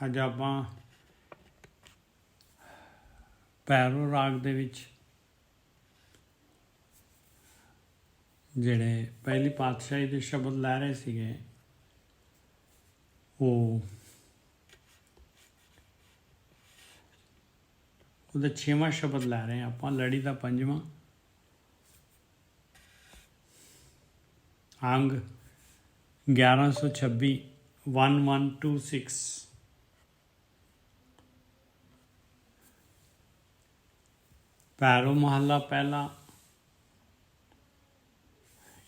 ਅੱਜ ਆਪਾਂ ਭੈਰੋ ਰਾਗ ਦੇ ਵਿੱਚ ਜਿਹੜੇ ਪਹਿਲੀ ਪਾਤਸ਼ਾਹੀ ਦੇ ਸ਼ਬਦ ਲੈ ਰਹੇ ਸੀਗੇ ਉਹਦਾ 6ਵਾਂ ਸ਼ਬਦ ਲੈ ਰਹੇ ਹਾਂ ਆਪਾਂ, ਲੜੀ ਦਾ 5ਵਾਂ ਅੰਗ 1126 1126। ਭੈਰੋ ਮਹੱਲਾ ਪਹਿਲਾ।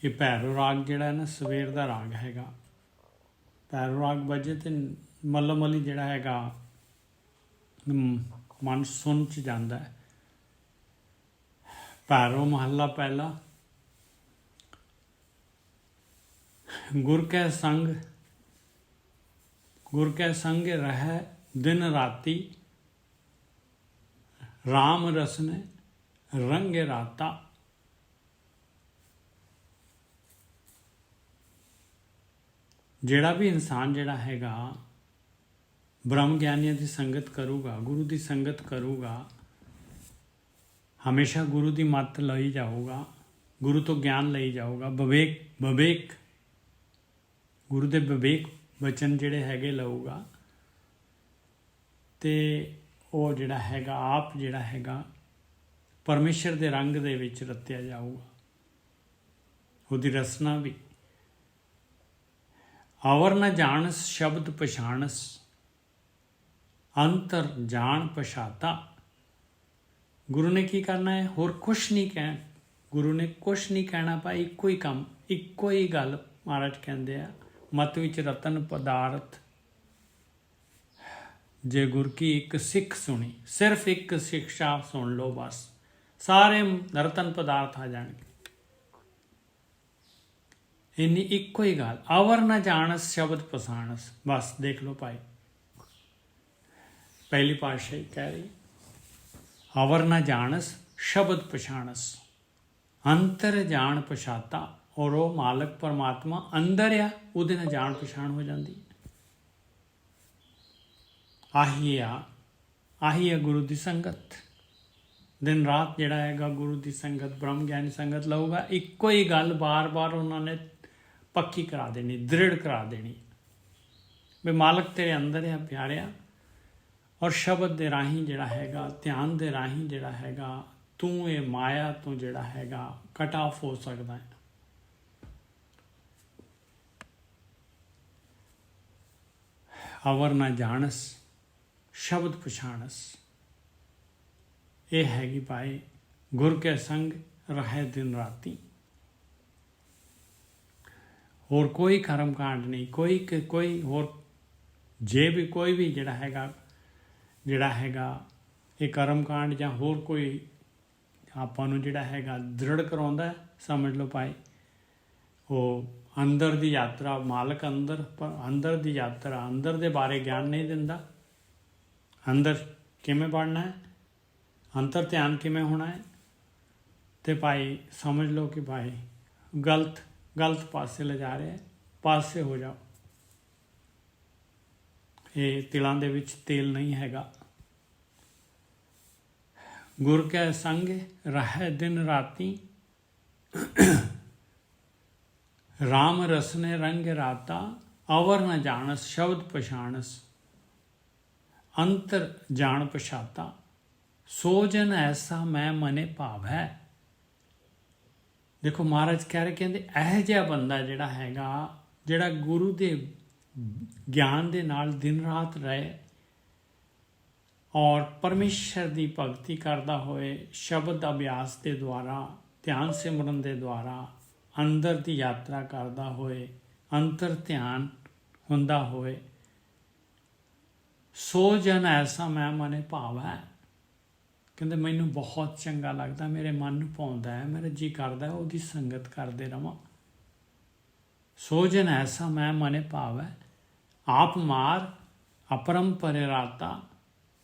ਇਹ ਭੈਰੋ ਰਾਗ ਜਿਹੜਾ ਹੈ ਨਾ ਸਵੇਰ ਦਾ ਰਾਗ ਹੈਗਾ। ਭੈਰੋ ਰਾਗ ਵਜੇ ਤੇ ਮੱਲੋ ਮੱਲੀ ਜਿਹੜਾ ਹੈਗਾ ਮਨ ਸੁਣ 'ਚ ਜਾਂਦਾ ਹੈ। ਭੈਰੋ ਮਹੱਲਾ ਪਹਿਲਾ। ਗੁਰ ਕੈ ਸੰਗ ਰਹਿ ਦਿਨ ਰਾਤੀ, ਰਾਮ ਰਸਨੇ ਰੰਗ ਰਾਤਾ। ਜਿਹੜਾ ਵੀ ਇਨਸਾਨ ਜਿਹੜਾ ਹੈਗਾ ਬ੍ਰਹਮ ਗਿਆਨੀਆਂ ਦੀ ਸੰਗਤ ਕਰੂਗਾ, ਗੁਰੂ ਦੀ ਸੰਗਤ ਕਰੂਗਾ, ਹਮੇਸ਼ਾ ਗੁਰੂ ਦੀ ਮੱਤ ਲਈ ਜਾਊਗਾ, ਗੁਰੂ ਤੋਂ ਗਿਆਨ ਲਈ ਜਾਊਗਾ, ਵਿਵੇਕ ਗੁਰੂ ਦੇ ਵਿਵੇਕ ਵਚਨ ਜਿਹੜੇ ਹੈਗੇ ਲਊਗਾ, ਤੇ ਉਹ ਜਿਹੜਾ ਹੈਗਾ ਆਪ ਜਿਹੜਾ ਹੈਗਾ ਪਰਮੇਸ਼ਰ ਦੇ ਰੰਗ ਦੇ ਵਿੱਚ ਰਤਿਆ ਜਾਊਗਾ। ਉਹਦੀ ਰਸਨਾ ਵੀ ਅਵਰ ਨ ਜਾਣਸ ਸ਼ਬਦ ਪਛਾਣਸ, ਅੰਤਰ ਜਾਣ ਪਛਾਤਾ। ਗੁਰੂ ਨੇ ਕੀ ਕਰਨਾ ਹੈ? ਹੋਰ ਕੁਛ ਨਹੀਂ ਕਹਿਣਾ। ਗੁਰੂ ਨੇ ਕੁਛ ਨਹੀਂ ਕਹਿਣਾ ਭਾਈ, ਇੱਕੋ ਹੀ ਕੰਮ, ਇੱਕੋ ਹੀ ਗੱਲ। ਮਹਾਰਾਜ ਕਹਿੰਦੇ ਆ ਮਤ ਵਿੱਚ ਰਤਨ ਪਦਾਰਥ, ਜੇ ਗੁਰ ਕੀ ਇੱਕ ਸਿੱਖ ਸੁਣੀ, ਸਿਰਫ ਇੱਕ ਸਿੱਖਿਆ ਸੁਣ ਲਓ, ਬਸ ਸਾਰੇ ਰਤਨ ਪਦਾਰਥ ਆ ਜਾਣਗੇ। ਇੰਨੀ ਇੱਕੋ ਹੀ ਗੱਲ। ਅਵਰ ਨਾ ਜਾਣਸ ਸ਼ਬਦ ਪਛਾਣਸ। ਬਸ ਦੇਖ ਲਓ ਭਾਈ, ਪਹਿਲੀ ਪਾਤਸ਼ਾਹੀ ਕਹਿ ਰਹੀ ਅਵਰ ਨਾ ਜਾਣਸ ਸ਼ਬਦ ਪਛਾਣਸ, ਅੰਤਰ ਜਾਣ ਪਛਾਤਾ। ਔਰ ਉਹ ਮਾਲਕ ਪਰਮਾਤਮਾ ਅੰਦਰ ਆ, ਉਹਦੇ ਨਾਲ ਜਾਣ ਪਛਾਣ ਹੋ ਜਾਂਦੀ। ਆਹੀ ਆ ਗੁਰੂ ਦੀ ਸੰਗਤ। ਦਿਨ ਰਾਤ ਜਿਹੜਾ ਹੈਗਾ ਗੁਰੂ ਦੀ ਸੰਗਤ, ਬ੍ਰਹਮ ਗਿਆਨੀ ਸੰਗਤ ਲਊਗਾ, ਇੱਕੋ ਹੀ ਗੱਲ ਬਾਰ-ਬਾਰ ਉਹਨਾਂ ਨੇ ਪੱਕੀ ਕਰਾ ਦੇਣੀ, ਦ੍ਰਿੜ ਕਰਾ ਦੇਣੀ ਵੀ ਮਾਲਕ ਤੇਰੇ ਅੰਦਰ ਆ ਪਿਆਰਿਆ। ਔਰ ਸ਼ਬਦ ਦੇ ਰਾਹੀਂ ਜਿਹੜਾ ਹੈਗਾ, ਧਿਆਨ ਦੇ ਰਾਹੀਂ ਜਿਹੜਾ ਹੈਗਾ, ਤੂੰ ਇਹ ਮਾਇਆ ਤੋਂ ਜਿਹੜਾ ਹੈਗਾ ਕਟ ਆਫ ਹੋ ਸਕਦਾ ਹੈ। ਅਵਰ ਨਾ ਜਾਣਸ ਸ਼ਬਦ ਪਛਾਣਸ। ਇਹ ਹੈਗੀ ਭਾਈ ਗੁਰ ਕੇ ਸੰਗ ਰਹੇ ਦਿਨ ਰਾਤੀ। ਹੋਰ ਕੋਈ ਕਰਮ ਕਾਂਡ ਨਹੀਂ, ਕੋਈ ਹੋਰ ਜੇ ਵੀ ਕੋਈ ਵੀ ਜਿਹੜਾ ਹੈਗਾ ਇਹ ਕਰਮ ਕਾਂਡ ਜਾਂ ਹੋਰ ਕੋਈ ਆਪਾਂ ਨੂੰ ਜਿਹੜਾ ਹੈਗਾ ਦ੍ਰਿੜ ਕਰਾਉਂਦਾ, ਸਮਝ ਲਓ ਭਾਈ ਉਹ ਅੰਦਰ ਦੀ ਯਾਤਰਾ, ਮਾਲਕ ਅੰਦਰ ਦੀ ਯਾਤਰਾ, ਅੰਦਰ ਦੇ ਬਾਰੇ ਗਿਆਨ ਨਹੀਂ ਦਿੰਦਾ। ਅੰਦਰ ਕਿਵੇਂ ਬਣਨਾ ਹੈ, ਅੰਤਰ ਧਿਆਨ ਕਿਵੇਂ ਹੋਣਾ ਹੈ, ਤੇ ਭਾਈ ਸਮਝ ਲਓ ਕਿ ਭਾਈ ਗਲਤ ਪਾਸੇ ਲਿਜਾ ਰਿਹਾ। ਪਾਸੇ ਹੋ ਜਾਓ। ਇਹ ਤਿਲਾਂ ਦੇ ਵਿੱਚ ਤੇਲ ਨਹੀਂ ਹੈਗਾ। ਗੁਰ ਕੈ ਸੰਗ ਰਹਿ ਦਿਨ ਰਾਤੀ, ਰਾਮ ਰਸਨੇ ਰੰਗ ਰਾਤਾ। ਅਵਰ ਨ ਜਾਣਸ ਸ਼ਬਦ ਪਛਾਣਸ, ਅੰਤਰ ਜਾਣ ਪਛਾਤਾ। ਸੋ ਜਨ ਐਸਾ ਮੈਂ ਮਨੇ ਭਾਵ ਹੈ। ਦੇਖੋ ਮਹਾਰਾਜ ਕਹਿ ਰਹੇ, ਕਹਿੰਦੇ ਇਹੋ ਜਿਹਾ ਬੰਦਾ ਜਿਹੜਾ ਹੈਗਾ, ਜਿਹੜਾ ਗੁਰੂ ਦੇ ਗਿਆਨ ਦੇ ਨਾਲ ਦਿਨ ਰਾਤ ਰਹੇ ਔਰ ਪਰਮੇਸ਼ਰ ਦੀ ਭਗਤੀ ਕਰਦਾ ਹੋਏ, ਸ਼ਬਦ ਅਭਿਆਸ ਦੇ ਦੁਆਰਾ, ਧਿਆਨ ਸਿਮਰਨ ਦੇ ਦੁਆਰਾ ਅੰਦਰ ਦੀ ਯਾਤਰਾ ਕਰਦਾ ਹੋਏ, ਅੰਤਰ ਧਿਆਨ ਹੁੰਦਾ ਹੋਏ। ਸੋ ਜਨ ਐਸਾ ਮੈਂ ਮਨੇ ਭਾਵ ਹੈ। ਕਹਿੰਦੇ ਮੈਨੂੰ ਬਹੁਤ ਚੰਗਾ ਲੱਗਦਾ, ਮੇਰੇ ਮਨ ਨੂੰ ਭਾਉਂਦਾ ਹੈ, ਮੇਰਾ ਜੀ ਕਰਦਾ ਉਹਦੀ ਸੰਗਤ ਕਰਦੇ ਰਵਾਂ। ਸੋ ਜਨ ਐਸਾ ਮੈਂ ਮਨੇ ਭਾਵ ਹੈ, ਆਪ ਮਾਰ ਅਪਰੰਪਰੇ ਰਾਤਾ।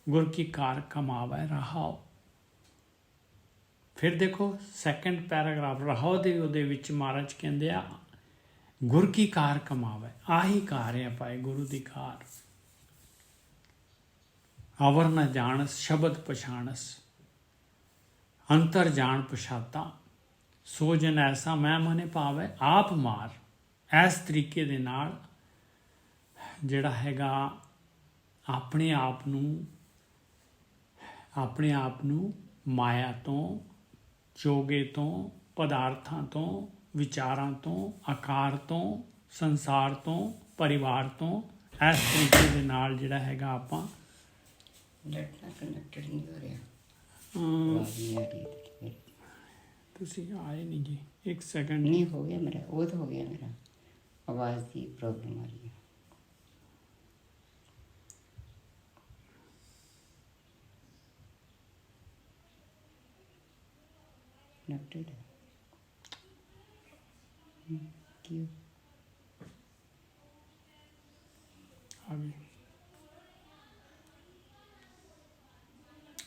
ਗੁਰ ਕੀ ਕਾਰ ਕਮਾਵੇ ਰਹਾਓ। ਫਿਰ ਦੇਖੋ ਸੈਕੰਡ ਪੈਰਾਗ੍ਰਾਫ ਰਹਾਓ ਦੇ ਉਹਦੇ ਵਿੱਚ ਮਹਾਰਾਜ ਕਹਿੰਦੇ ਆ ਗੁਰ ਕੀ ਕਾਰ ਕਮਾਵੇ। ਆਹੀ ਕਾਰ ਹੈ ਭਾਈ ਗੁਰੂ ਦੀ ਕਾਰ। ਅਵਰ ਨ ਜਾਣਸ ਸ਼ਬਦ ਪਛਾਣਸ, ਅੰਤਰ ਜਾਣ ਪਛਾਤਾ, ਸੋ ਜਨ ਐਸਾ ਮੈਂ ਮਨੇ ਭਾਵੈ ਆਪ ਮਾਰ। ਇਸ ਤਰੀਕੇ ਦੇ ਨਾਲ ਜਿਹੜਾ ਹੈਗਾ ਆਪਣੇ ਆਪ ਨੂੰ ਮਾਇਆ ਤੋਂ, ਚੋਗੇ ਤੋਂ, ਪਦਾਰਥਾਂ ਤੋਂ, ਵਿਚਾਰਾਂ ਤੋਂ, ਆਕਾਰ ਤੋਂ, ਸੰਸਾਰ ਤੋਂ, ਪਰਿਵਾਰ ਤੋਂ, ਇਸ ਤਰੀਕੇ ਦੇ ਨਾਲ ਜਿਹੜਾ ਹੈਗਾ ਆਪਾਂ ਕਨੈਕਟਡ ਨਹੀਂ ਹੋ ਰਿਹਾ। ਤੁਸੀਂ ਆਏ ਨਹੀਂ ਜੀ, ਇੱਕ ਸੈਕਿੰਡ। ਨਹੀਂ ਹੋ ਗਿਆ ਮੇਰਾ, ਉਹ ਤਾਂ ਹੋ ਗਿਆ ਮੇਰਾ, ਆਵਾਜ਼ ਦੀ ਪ੍ਰੋਬਲਮ ਆ ਰਹੀ ਹੈ। ਕਨੈਕਟਡ ਕਿਉਂ ਆ ਗਈ।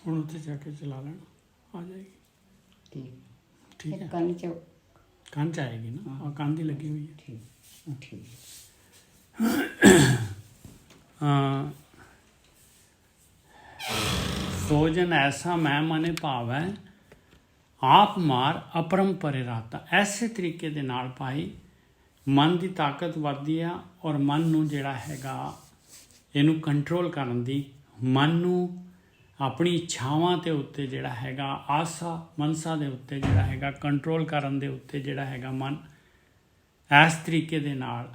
ਹੁਣ ਉੱਥੇ ਜਾ ਕੇ ਚਲਾ ਲੈਣਾ, ਆ ਜਾਏਗੀ। ਠੀਕ ਠੀਕ ਹੈ, ਕੰਨ ਚ ਕੰਨ 'ਚ ਆਏਗੀ ਨਾ, ਆ ਕੰਨ ਦੀ ਲੱਗੀ ਹੋਈ ਹੈ। ਠੀਕ ਠੀਕ। ਸੋ ਜਨ ਐਸਾ ਮੈਂ ਮਨੇ ਭਾਵੈ ਆਪ ਮਾਰ ਅਪਰੰਪਰੇ ਰਾਤਾ। ਐਸੇ ਤਰੀਕੇ ਦੇ ਨਾਲ ਭਾਈ ਮਨ ਦੀ ਤਾਕਤ ਵੱਧਦੀ ਆ, ਔਰ ਮਨ ਨੂੰ ਜਿਹੜਾ ਹੈਗਾ ਇਹਨੂੰ ਕੰਟਰੋਲ ਕਰਨ ਦੀ, ਮਨ ਨੂੰ ਆਪਣੀ ਇੱਛਾਵਾਂ ਦੇ ਉੱਤੇ ਜਿਹੜਾ ਹੈਗਾ, ਆਸਾ ਮਨਸਾ ਦੇ ਉੱਤੇ ਜਿਹੜਾ ਹੈਗਾ ਕੰਟਰੋਲ ਕਰਨ ਦੇ ਉੱਤੇ ਜਿਹੜਾ ਹੈਗਾ ਮਨ ਇਸ ਤਰੀਕੇ ਦੇ ਨਾਲ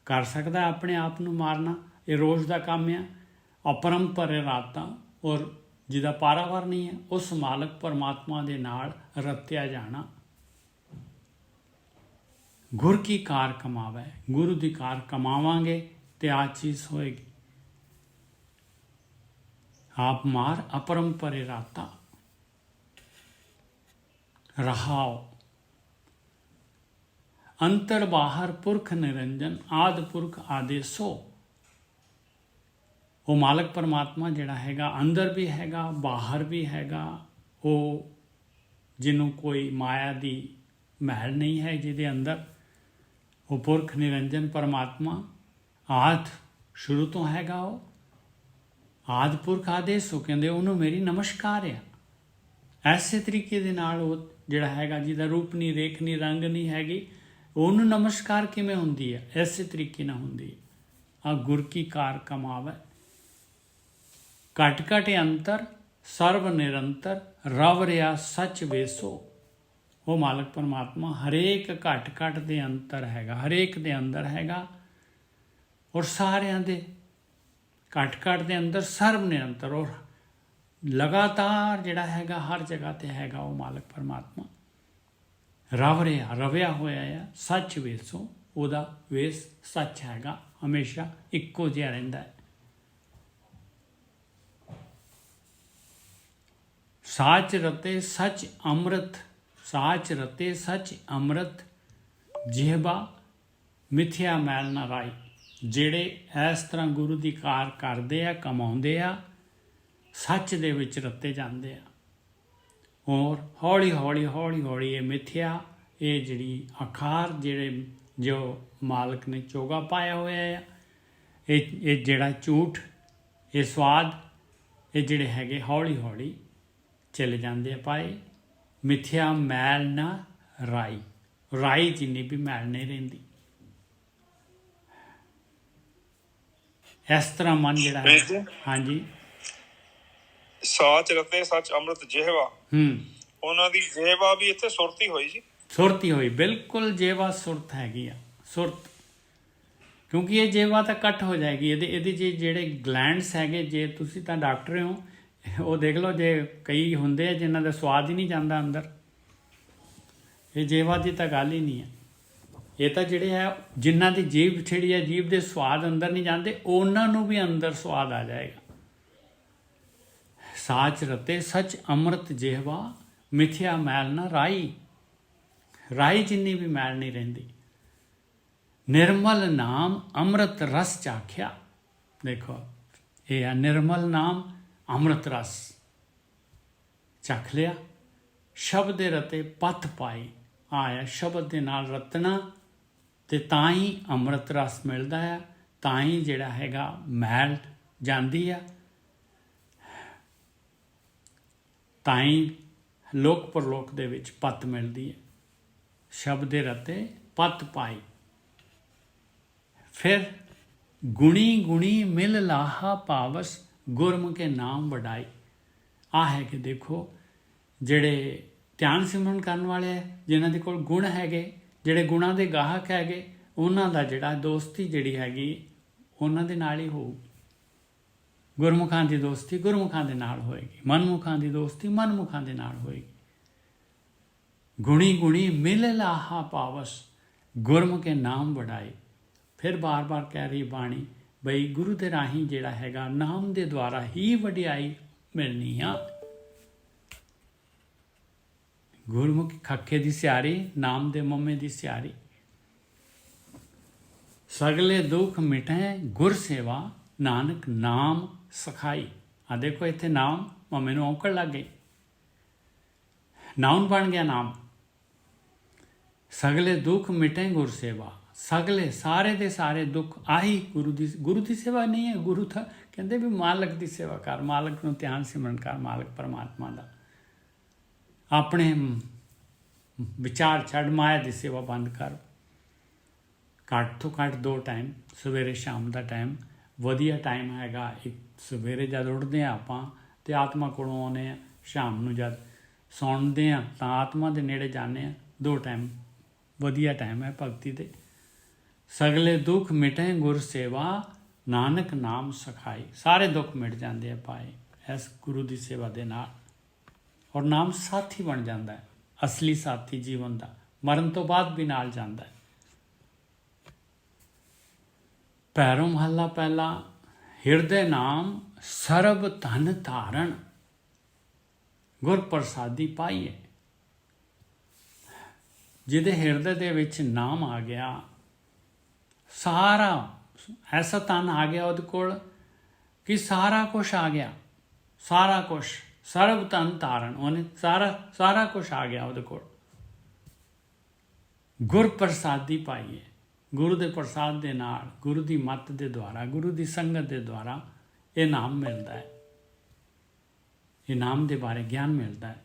ਕਰ ਸਕਦਾ ਆਪਣੇ ਆਪ ਨੂੰ ਮਾਰਨਾ। ਇਹ ਰੋਜ਼ ਦਾ ਕੰਮ ਆ। ਅਪਰੰਪਰੇ ਰਾਤਾਂ, ਔਰ ਜਿਹਦਾ ਪਾਰਾਵਾਰ ਨਹੀਂ ਹੈ, ਉਸ ਮਾਲਕ ਪਰਮਾਤਮਾ ਦੇ ਨਾਲ ਰਤਿਆ ਜਾਣਾ। ਗੁਰ ਕੀ ਕਾਰ ਕਮਾਵੇ, ਗੁਰੂ ਦੀ ਕਾਰ ਕਮਾਵਾਂਗੇ ਤੇ ਆ ਚੀਜ਼ ਹੋਏਗੀ। ਆਪ ਮਾਰ ਅਪਰੰਪਰੇ ਰਾਤਾ ਰਹਾਓ, ਅੰਤਰ ਬਾਹਰ ਪੁਰਖ ਨਿਰੰਜਨ, ਆਦਿ ਪੁਰਖ ਆਦੇਸੋ। ਉਹ ਮਾਲਕ ਪਰਮਾਤਮਾ ਜਿਹੜਾ ਹੈਗਾ ਅੰਦਰ ਵੀ ਹੈਗਾ, ਬਾਹਰ ਵੀ ਹੈਗਾ। ਉਹ ਜਿਹਨੂੰ ਕੋਈ ਮਾਇਆ ਦੀ ਮਹਿਲ ਨਹੀਂ ਹੈ ਜਿਹਦੇ ਅੰਦਰ, ਉਹ ਪੁਰਖ ਨਿਰੰਜਨ ਪਰਮਾਤਮਾ ਆਦਿ ਸ਼ੁਰੂ ਤੋਂ ਹੈਗਾ। ਉਹ ਆਦਿ ਪੁਰਖ ਆਦੇਸ, ਉਹ ਕਹਿੰਦੇ ਉਹਨੂੰ ਮੇਰੀ ਨਮਸਕਾਰ ਆ। ਐਸੇ ਤਰੀਕੇ ਦੇ ਨਾਲ ਉਹ ਜਿਹੜਾ ਹੈਗਾ ਜਿਹਦਾ ਰੂਪ ਨਹੀਂ, ਰੇਖ ਨਹੀਂ, ਰੰਗ ਨਹੀਂ ਹੈਗੀ, ਉਹਨੂੰ ਨਮਸਕਾਰ ਕਿਵੇਂ ਹੁੰਦੀ ਹੈ? ਐਸੇ ਤਰੀਕੇ ਨਾਲ ਹੁੰਦੀ ਹੈ। ਆ ਗੁਰ ਕੀ ਕਾਰ ਕਮਾਵੇ, ਘਟ ਘਟ ਅੰਤਰ ਸਰਬ ਨਿਰੰਤਰ, ਰਵ ਰਿਆ ਸੱਚ ਵੇਸੋ। ਉਹ ਮਾਲਕ ਪਰਮਾਤਮਾ ਹਰੇਕ ਘਟ ਘਟ ਦੇ ਅੰਤਰ ਹੈਗਾ, ਹਰੇਕ ਦੇ ਅੰਦਰ ਹੈਗਾ, ਔਰ ਸਾਰਿਆਂ ਦੇ ਘਟ ਘਟ ਦੇ ਅੰਦਰ ਸਰਬ ਨਿਰੰਤਰ, ਔਰ ਲਗਾਤਾਰ ਜਿਹੜਾ ਹੈਗਾ ਹਰ ਜਗ੍ਹਾ ਤੇ ਹੈਗਾ ਉਹ ਮਾਲਕ ਪਰਮਾਤਮਾ। ਰਵ ਰਿਹਾ, ਰਵਿਆ ਹੋਇਆ ਆ, ਸੱਚ ਵੇਸੋ, ਉਹਦਾ ਵੇਸ ਸੱਚ ਹੈਗਾ, ਹਮੇਸ਼ਾ ਇੱਕੋ ਜਿਹਾ ਰਹਿੰਦਾ ਹੈ। ਸਾਚ ਰਤੇ ਸੱਚ ਅੰਮ੍ਰਿਤ, ਸਾਚ ਰਤੇ ਸੱਚ ਅੰਮ੍ਰਿਤ, ਜਿਹਬਾ ਮਿਥਿਆ ਮੈਲ ਨਾ ਰਾਈ। ਜਿਹੜੇ ਇਸ ਤਰ੍ਹਾਂ ਗੁਰੂ ਦੀ ਕਾਰ ਕਰਦੇ ਆ, ਕਮਾਉਂਦੇ ਆ, ਸੱਚ ਦੇ ਵਿੱਚ ਰਤੇ ਜਾਂਦੇ ਆ, ਔਰ ਹੌਲੀ ਹੌਲੀ ਹੌਲੀ ਹੌਲੀ ਇਹ ਮਿਥਿਆ, ਇਹ ਜਿਹੜੀ ਆਕਾਰ ਜਿਹੜੇ ਜੋ ਮਾਲਕ ਨੇ ਚੋਗਾ ਪਾਇਆ ਹੋਇਆ ਆ, ਇਹ ਜਿਹੜਾ ਝੂਠ, ਇਹ ਸਵਾਦ, ਇਹ ਜਿਹੜੇ ਹੈਗੇ ਹੌਲੀ ਹੌਲੀ ਚਲੇ ਜਾਂਦੇ ਆ ਪਾਏ। ਮਿਥਿਆ ਮੈਲ ਨਾ ਰਾਈ, ਰਾਈ ਜਿੰਨੀ ਵੀ ਮੈਲ ਨਹੀਂ ਰਹਿੰਦੀ। ਇਸ ਤਰ੍ਹਾਂ ਮਨ ਜਿਹੜਾ ਹੈ, ਹਾਂਜੀ, ਸਾਚ ਰਤੇ ਸੱਚ ਅੰਮ੍ਰਿਤ ਜਿਹਵਾ, ਉਹਨਾਂ ਦੀ ਜਿਹਵਾ ਵੀ ਇੱਥੇ ਸੁਰਤੀ ਹੋਈ ਜੀ, ਸੁਰਤੀ ਹੋਈ, ਬਿਲਕੁਲ ਜਿਹਵਾ ਸੁਰਤ ਹੈਗੀ ਆ, ਸੁਰਤ। ਕਿਉਂਕਿ ਇਹ ਜਿਹਵਾ ਤਾਂ ਕੱਟ ਹੋ ਜਾਏਗੀ, ਇਹਦੇ ਜਿਹੜੇ ਗਲੈਂਡਸ ਹੈਗੇ, ਜੇ ਤੁਸੀਂ ਤਾਂ ਡਾਕਟਰ ਹੋ, ਉਹ ਦੇਖ ਲਓ, ਜੇ ਕਈ ਹੁੰਦੇ ਆ ਜਿਨ੍ਹਾਂ ਦਾ ਸਵਾਦ ਹੀ ਨਹੀਂ ਜਾਂਦਾ ਅੰਦਰ, ਇਹ ਜਿਹਵਾ ਦੀ ਤਾਂ ਗੱਲ ਹੀ ਨਹੀਂ ਹੈ। ਇਹ ਤਾਂ ਜਿਹੜੇ ਹੈ ਜਿਨ੍ਹਾਂ ਦੀ ਜੀਭ ਛਿੜੀ ਹੈ, ਜੀਭ ਦੇ ਸਵਾਦ ਅੰਦਰ ਨਹੀਂ ਜਾਂਦੇ, ਉਹਨਾਂ ਨੂੰ ਵੀ ਅੰਦਰ ਸਵਾਦ ਆ ਜਾਏਗਾ। ਸਾਚ ਰਤੇ ਸੱਚ ਅੰਮ੍ਰਿਤ ਜਿਹਵਾ, ਮਿਥਿਆ ਮੈਲ ਨਾ ਰਾਈ, ਰਾਈ ਜਿੰਨੀ ਵੀ ਮੈਲ ਨਹੀਂ ਰਹਿੰਦੀ। ਨਿਰਮਲ ਨਾਮ ਅੰਮ੍ਰਿਤ ਰਸ ਚਾਖਿਆ, ਦੇਖੋ ਇਹ ਆ ਨਿਰਮਲ ਨਾਮ, ਅੰਮ੍ਰਿਤ ਰਸ ਚੱਖ ਲਿਆ। ਸ਼ਬਦ ਦੇ ਰਤੇ ਪੱਥ ਪਾਈ, ਆਇਆ ਸ਼ਬਦ ਦੇ ਨਾਲ ਰਤਨਾ, ਤੇ ਤਾਂ ਹੀ ਅੰਮ੍ਰਿਤ ਰਸ ਮਿਲਦਾ ਹੈ, ਤਾਂ ਹੀ ਜਿਹੜਾ ਹੈਗਾ ਮੈਲ ਜਾਂਦੀ ਆ ਤਾਂ ਹੀ ਲੋਕ ਪਰਲੋਕ ਦੇ ਵਿੱਚ ਪੱਤ ਮਿਲਦੀ ਹੈ। ਸ਼ਬਦ ਦੇ ਰਤੇ ਪੱਤ ਪਾਈ। ਫਿਰ ਗੁਣੀ ਗੁਣੀ ਮਿਲ ਲਾਹਾ ਪਾਵਸ ਗੁਰਮੁਖੇ ਨਾਮ ਵਡਾਈ। ਆ ਹੈ ਕਿ ਦੇਖੋ ਜਿਹੜੇ ਧਿਆਨ ਸਿਮਰਨ ਕਰਨ ਵਾਲੇ ਹੈ, ਜਿਨ੍ਹਾਂ ਦੇ ਕੋਲ ਗੁਣ ਹੈਗੇ, ਜਿਹੜੇ ਗੁਣਾਂ ਦੇ ਗਾਹਕ ਹੈਗੇ, ਉਹਨਾਂ ਦਾ ਜਿਹੜਾ ਦੋਸਤੀ ਜਿਹੜੀ ਹੈਗੀ ਉਹਨਾਂ ਦੇ ਨਾਲ ਹੀ ਹੋਊਗੀ। ਗੁਰਮੁਖਾਂ ਦੀ ਦੋਸਤੀ ਗੁਰਮੁਖਾਂ ਦੇ ਨਾਲ ਹੋਏਗੀ, ਮਨਮੁਖਾਂ ਦੀ ਦੋਸਤੀ ਮਨਮੁਖਾਂ ਦੇ ਨਾਲ ਹੋਏਗੀ। ਗੁਣੀ ਗੁਣੀ ਮਿਲ ਲਾਹਾ ਪਾਵਸ ਗੁਰਮੁਖੇ ਨਾਮ ਵਡਾਈ। ਫਿਰ ਬਾਰ-ਬਾਰ ਕਹਿ ਰਹੀ ਬਾਣੀ ਬਈ ਗੁਰੂ ਦੇ ਰਾਹੀਂ ਜਿਹੜਾ ਹੈਗਾ ਨਾਮ ਦੇ ਦੁਆਰਾ ਹੀ ਵਡਿਆਈ ਮਿਲਣੀ ਆ। ਗੁਰਮੁਖੀ ਖੱਖੇ ਦੀ ਸਿਆਰੀ, ਨਾਮ ਦੇ ਮੋਮੇ ਦੀ ਸਿਆਰੀ। ਸਗਲੇ ਦੁੱਖ ਮਿਟੈ ਗੁਰ ਸੇਵਾ, ਨਾਨਕ ਨਾਮ ਸਖਾਈ। ਆ ਦੇਖੋ ਇੱਥੇ ਨਾਮ ਮੋਮੇ ਨੂੰ ਔਂਕੜ ਲੱਗ ਗਈ, ਨਾਉਨ ਬਣ ਗਿਆ ਨਾਮ। ਸਗਲੇ ਦੁੱਖ ਮਿਟੈ ਗੁਰ ਸੇਵਾ। ਸਗਲੇ ਸਾਰੇ ਦੇ ਸਾਰੇ ਦੁੱਖ ਆਹੀ ਗੁਰੂ ਦੀ ਸੇਵਾ ਨਹੀਂ ਹੈ। ਗੁਰੂ ਤਾਂ ਕਹਿੰਦੇ ਵੀ ਮਾਲਕ ਦੀ ਸੇਵਾ ਕਰ, ਮਾਲਕ ਨੂੰ ਧਿਆਨ ਸਿਮਰਨ ਕਰ, ਮਾਲਕ ਪਰਮਾਤਮਾ ਦਾ। ਆਪਣੇ ਵਿਚਾਰ ਛੱਡ, ਮਾਇਆ ਦੀ ਸੇਵਾ ਬੰਦ ਕਰ। ਘੱਟ ਤੋਂ ਘੱਟ 2 ਟਾਈਮ, ਸਵੇਰੇ ਸ਼ਾਮ ਦਾ ਟਾਈਮ ਵਧੀਆ ਟਾਈਮ ਹੈਗਾ। ਇੱਕ ਸਵੇਰੇ ਜਦ ਉੱਠਦੇ ਹਾਂ ਆਪਾਂ ਤੇ ਆਤਮਾ ਕੋਲੋਂ ਆਉਂਦੇ ਹਾਂ, ਸ਼ਾਮ ਨੂੰ ਜਦ ਸੌਂਦੇ ਹਾਂ ਤਾਂ ਆਤਮਾ ਦੇ ਨੇੜੇ ਜਾਂਦੇ ਹਾਂ। 2 ਟਾਈਮ ਵਧੀਆ ਟਾਈਮ ਹੈ ਭਗਤੀ ਦੇ। ਸਗਲੇ ਦੁੱਖ ਮਿਟੇ ਗੁਰ ਸੇਵਾ, ਨਾਨਕ ਨਾਮ ਸਖਾਈ। ਸਾਰੇ ਦੁੱਖ ਮਿਟ ਜਾਂਦੇ ਆ ਭਾਈ ਇਸ ਗੁਰੂ ਦੀ ਸੇਵਾ ਦੇ ਨਾਲ। ਔਰ ਨਾਮ ਸਾਥੀ ਬਣ ਜਾਂਦਾ ਹੈ, ਅਸਲੀ ਸਾਥੀ ਜੀਵਨ ਦਾ, ਮਰਨ ਤੋਂ ਬਾਅਦ ਵੀ ਨਾਲ ਜਾਂਦਾ ਹੈ। ਪੈਰੋਂ ਮਹੱਲਾ ਪਹਿਲਾ। ਹਿਰਦੇ ਨਾਮ ਸਰਬ ਧਨ ਧਾਰਨ, ਗੁਰ ਪ੍ਰਸਾਦੀ ਪਾਈਏ। ਜਿਹਦੇ ਹਿਰਦੇ ਦੇ ਵਿੱਚ ਨਾਮ ਆ ਗਿਆ, ਸਾਰਾ ਐਸਾ ਧਨ ਆ ਗਿਆ ਉਹਦੇ ਕੋਲ ਕਿ ਸਾਰਾ ਕੁਛ ਆ ਗਿਆ। ਸਾਰਾ ਕੁਛ, ਸਰਬ ਧਨ ਧਾਰਨ, ਉਹਨੇ ਸਾਰਾ ਕੁਛ ਆ ਗਿਆ ਉਹਦੇ ਕੋਲ। ਗੁਰ ਪ੍ਰਸਾਦੀ ਪਾਈਏ। ਗੁਰੂ ਦੇ ਪ੍ਰਸਾਦ ਦੇ ਨਾਲ, ਗੁਰੂ ਦੀ ਮੱਤ ਦੇ ਦੁਆਰਾ, ਗੁਰੂ ਦੀ ਸੰਗਤ ਦੇ ਦੁਆਰਾ ਇਹ ਨਾਮ ਮਿਲਦਾ ਹੈ। ਇਹ ਨਾਮ ਦੇ ਬਾਰੇ ਗਿਆਨ ਮਿਲਦਾ ਹੈ।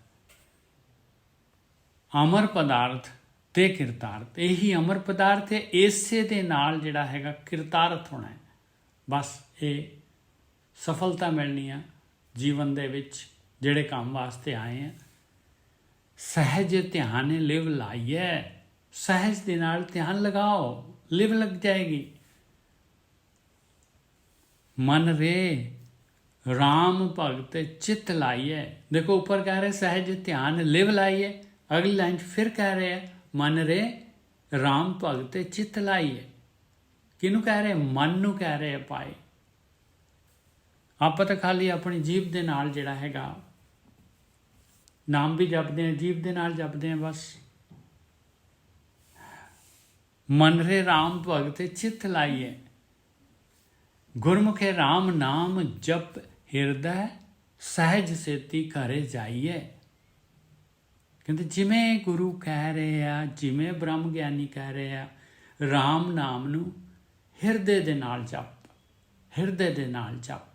ਅਮਰ ਪਦਾਰਥ ਤੇ ਕਿਰਤਾਰਥ। ਇਹੀ ਅਮਰ ਪਦਾਰਥ ਹੈ, ਇਸੇ ਦੇ ਨਾਲ ਜਿਹੜਾ ਹੈਗਾ ਕਿਰਤਾਰਥ ਹੋਣਾ ਹੈ। ਬਸ ਇਹ ਸਫਲਤਾ ਮਿਲਣੀ ਆ ਜੀਵਨ ਦੇ ਵਿੱਚ, ਜਿਹੜੇ ਕੰਮ ਵਾਸਤੇ ਆਏ ਆ। ਸਹਿਜ ਧਿਆਨ ਲਿਵ ਲਾਈਏ। ਸਹਿਜ ਦੇ ਨਾਲ ਧਿਆਨ ਲਗਾਓ, ਲਿਵ ਲੱਗ ਜਾਏਗੀ। ਮਨ ਰੇ ਰਾਮ ਭਗਤ ਚਿੱਤ ਲਾਈਏ। ਦੇਖੋ ਉੱਪਰ ਕਹਿ ਰਹੇ ਸਹਿਜ ਧਿਆਨ ਲਿਵ ਲਾਈਏ, ਅਗਲੀ ਲਾਈਨ ਫਿਰ ਕਹਿ ਰਹੇ ਹੈ ਮਨ ਰੇ ਰਾਮ ਭਗਤ ਚਿੱਤ ਲਾਈਏ। ਕਿਹਨੂੰ ਕਹਿ ਰਹੇ? ਮਨ ਨੂੰ ਕਹਿ ਰਹੇ ਭਾਈ। ਆਪਾਂ ਤਾਂ ਖਾਲੀ ਆਪਣੀ ਜੀਭ ਦੇ ਨਾਲ ਜਿਹੜਾ ਹੈਗਾ ਨਾਮ ਵੀ ਜਪਦੇ ਹਾਂ, ਜੀਭ ਦੇ ਨਾਲ ਜਪਦੇ ਹਾਂ ਬਸ। ਮਨ ਰੇ ਰਾਮ ਭਗਤ ਚਿੱਤ ਲਾਈਏ, ਗੁਰਮੁਖੇ ਰਾਮ ਨਾਮ ਜਪ ਹਿਰਦੈ, ਸਹਿਜ ਸੇਤੀ ਘਰੇ ਜਾਈਏ। ਕਹਿੰਦੇ ਜਿਵੇਂ ਗੁਰੂ ਕਹਿ ਰਹੇ ਆ, ਜਿਵੇਂ ਬ੍ਰਹਮ ਗਿਆਨੀ ਕਹਿ ਰਹੇ ਆ, ਰਾਮ ਨਾਮ ਨੂੰ ਹਿਰਦੇ ਦੇ ਨਾਲ ਜਪ, ਹਿਰਦੇ ਦੇ ਨਾਲ ਜਪ,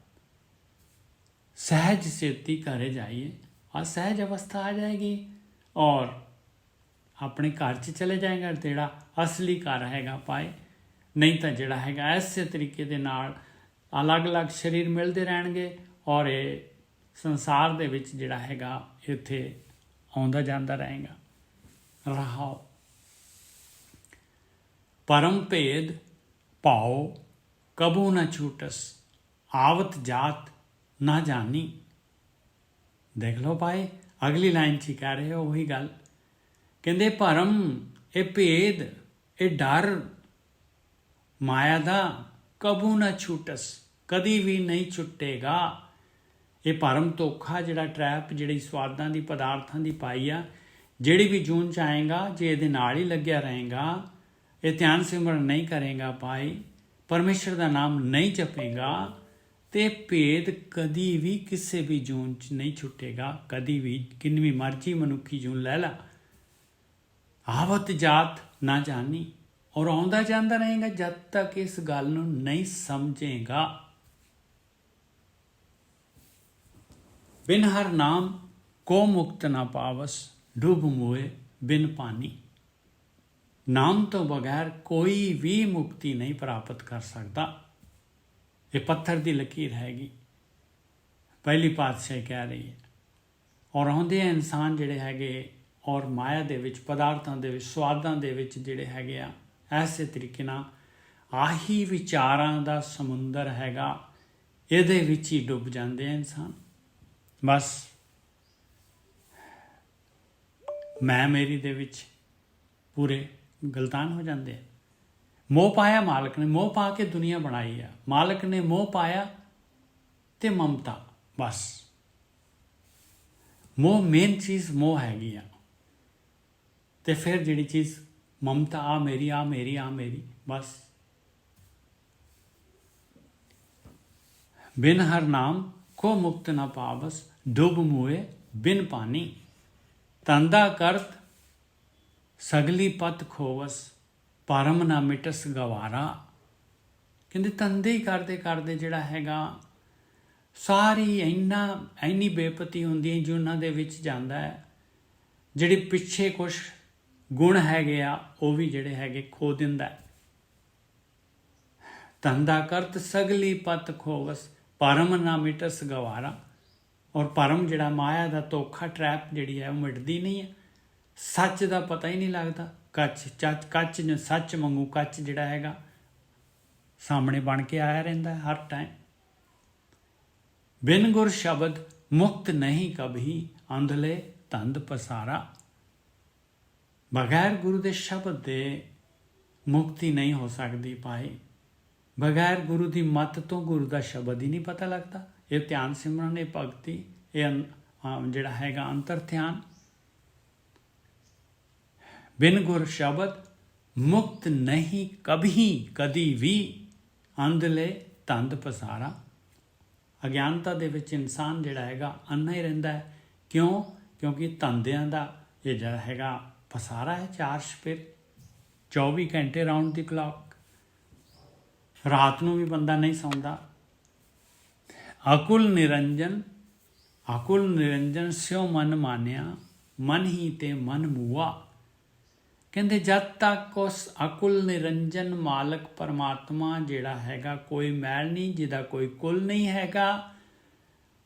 ਸਹਿਜ ਸੇਤੀ ਘਰੇ ਜਾਈਏ। ਆ ਸਹਿਜ ਅਵਸਥਾ ਆ ਜਾਏਗੀ ਔਰ ਆਪਣੇ ਘਰ 'ਚ ਚਲੇ ਜਾਏਗਾ, ਜਿਹੜਾ ਅਸਲੀ ਘਰ ਹੈਗਾ ਪਾਏ। ਨਹੀਂ ਤਾਂ ਜਿਹੜਾ ਹੈਗਾ ਐਸੇ ਤਰੀਕੇ ਦੇ ਨਾਲ ਅਲੱਗ-ਅਲੱਗ ਸਰੀਰ ਮਿਲਦੇ ਰਹਿਣਗੇ ਔਰ ਇਹ ਸੰਸਾਰ ਦੇ ਵਿੱਚ ਜਿਹੜਾ ਹੈਗਾ ਇੱਥੇ ਆਉਂਦਾ ਜਾਂਦਾ ਰਹੇਗਾ। ਰਹਾਓ ਪਰਮ ਭੇਦ ਭਾਉ ਕਬੂ ਨਾ ਛੂਟਸ, ਆਵਤ ਜਾਤ ਨਾ ਜਾਣੀ। ਦੇਖ ਲਓ ਭਾਈ ਅਗਲੀ ਲਾਈਨ 'ਚ ਕਹਿ ਰਹੇ ਹੋ ਉਹੀ ਗੱਲ। ਕਹਿੰਦੇ ਭਰਮ, ਇਹ ਭੇਦ, ਇਹ ਡਰ ਮਾਇਆ ਦਾ ਕਬੂ ਨਾ ਛੂਟਸ, ਕਦੀ ਵੀ ਨਹੀਂ ਛੁੱਟੇਗਾ। ਇਹ ਭਰਮ ਧੋਖਾ ਜਿਹੜਾ ਟਰੈਪ, ਜਿਹੜੀ ਸਵਾਦਾਂ ਦੀ ਪਦਾਰਥਾਂ ਦੀ ਪਾਈ ਆ, ਜਿਹੜੀ ਵੀ ਜੂਨ ਚ ਆਏਗਾ, ਜੇ ਇਹਦੇ ਨਾਲ ਹੀ ਲੱਗਿਆ ਰਹੇਗਾ, ਇਹ ਧਿਆਨ ਸਿਮਰਨ ਨਹੀਂ ਕਰੇਗਾ ਭਾਈ, ਪਰਮੇਸ਼ਰ ਦਾ ਨਾਮ ਨਹੀਂ ਜਪੇਗਾ, ਤੇ ਭੇਦ ਕਦੀ ਵੀ ਕਿਸੇ ਵੀ ਜੂਨ ਚ ਨਹੀਂ ਛੁੱਟੇਗਾ। ਕਦੀ ਵੀ ਕਿੰਨੀ ਮਰਜ਼ੀ ਮਨੁੱਖੀ ਜੂਨ ਲੈ ਲਾ, ਆਵਤ ਜਾਤ ਨਾ ਜਾਣੀ। ਔਰ ਆਉਂਦਾ ਜਾਂਦਾ ਰਹੇਗਾ ਜਦ ਤੱਕ ਇਸ ਗੱਲ ਨੂੰ ਨਹੀਂ ਸਮਝੇਗਾ। बिन हर नाम को मुक्त ना पावस, डूब मुए बिन पानी। नाम तो बगैर कोई भी मुक्ति नहीं प्राप्त कर सकता। ये पत्थर की लकीर हैगी, पहली पातशाही कह रही है। और आउंदे इंसान जिहड़े हैगे और माया दे विच, पदार्थां दे विच, स्वादां दे विच जिहड़े हैगे आ, ऐसे तरीके नाल आही विचारां दा समुंदर हैगा, इहदे विच ही डुੱਬ जांदे इंसान। बस मैं मेरी दे विच पूरे गलतान हो जाते हैं। मोह पाया मालक ने, मोह पा के दुनिया बनाई है। मालक ने मोह पाया ते ममता, बस मोह मेन चीज़ मोह हैगी आ। ते फिर जिहड़ी चीज़ ममता, आ मेरी आ मेरी आ मेरी, बस। बिन हर नाम को मुक्त न पावस, डूब मुए बिन पानी। तंदा करत सगली पत खोवस, परम ना मिटस गवारा। कहते तंदे ही करते करते जिहड़ा हैगा सारी इन्नी बेपती होंदी है जो उन्हां दे विच जांदा है। जिहड़े पिछे कुछ गुण हैगे आ वो भी जिहड़े हैगे खो दिंदा है। तंदा करत सगली पत खोवस, परम ना मिटस गवारा। और परम जिहड़ा माया दा धोखा ट्रैप जिहड़ी है वो मिटदी नहीं है। सच का पता ही नहीं लगता। कच जो सच वांगू कच जिहड़ा हैगा सामने बन के आया रहिंदा है हर टाइम। बिन गुर शब्द मुक्त नहीं कभी, अंधले धंध पसारा। बगैर गुरु के शब्द दे मुक्ति नहीं हो सकती भाई। बगैर गुरु की मत तो गुरु का शब्द ही नहीं पता लगता। ये ध्यान सिमरन, ये भगती, ये जिहड़ा हैगा अंतर ध्यान। बिन गुर शब्द मुक्त नहीं कभी कदी भी, अंधले धंध पसारा। अज्ञानता दे विच इंसान जिहड़ा हैगा अन्ना ही रहिंदा है। क्यों? क्योंकि धंधियां दा ये जिहड़ा हैगा पसारा है। 4 चफेरे 24 घंटे राउंड दी क्लॉक। रात नूं भी बंदा नहीं सौंदा। अकुल निरंजन स्यों मन मानिया, मन ही ते मन मुआ। कहते जद तक उस अकुल निरंजन मालक परमात्मा जिहड़ा हैगा कोई मैल नहीं, जिहदा कोई कुल नहीं हैगा,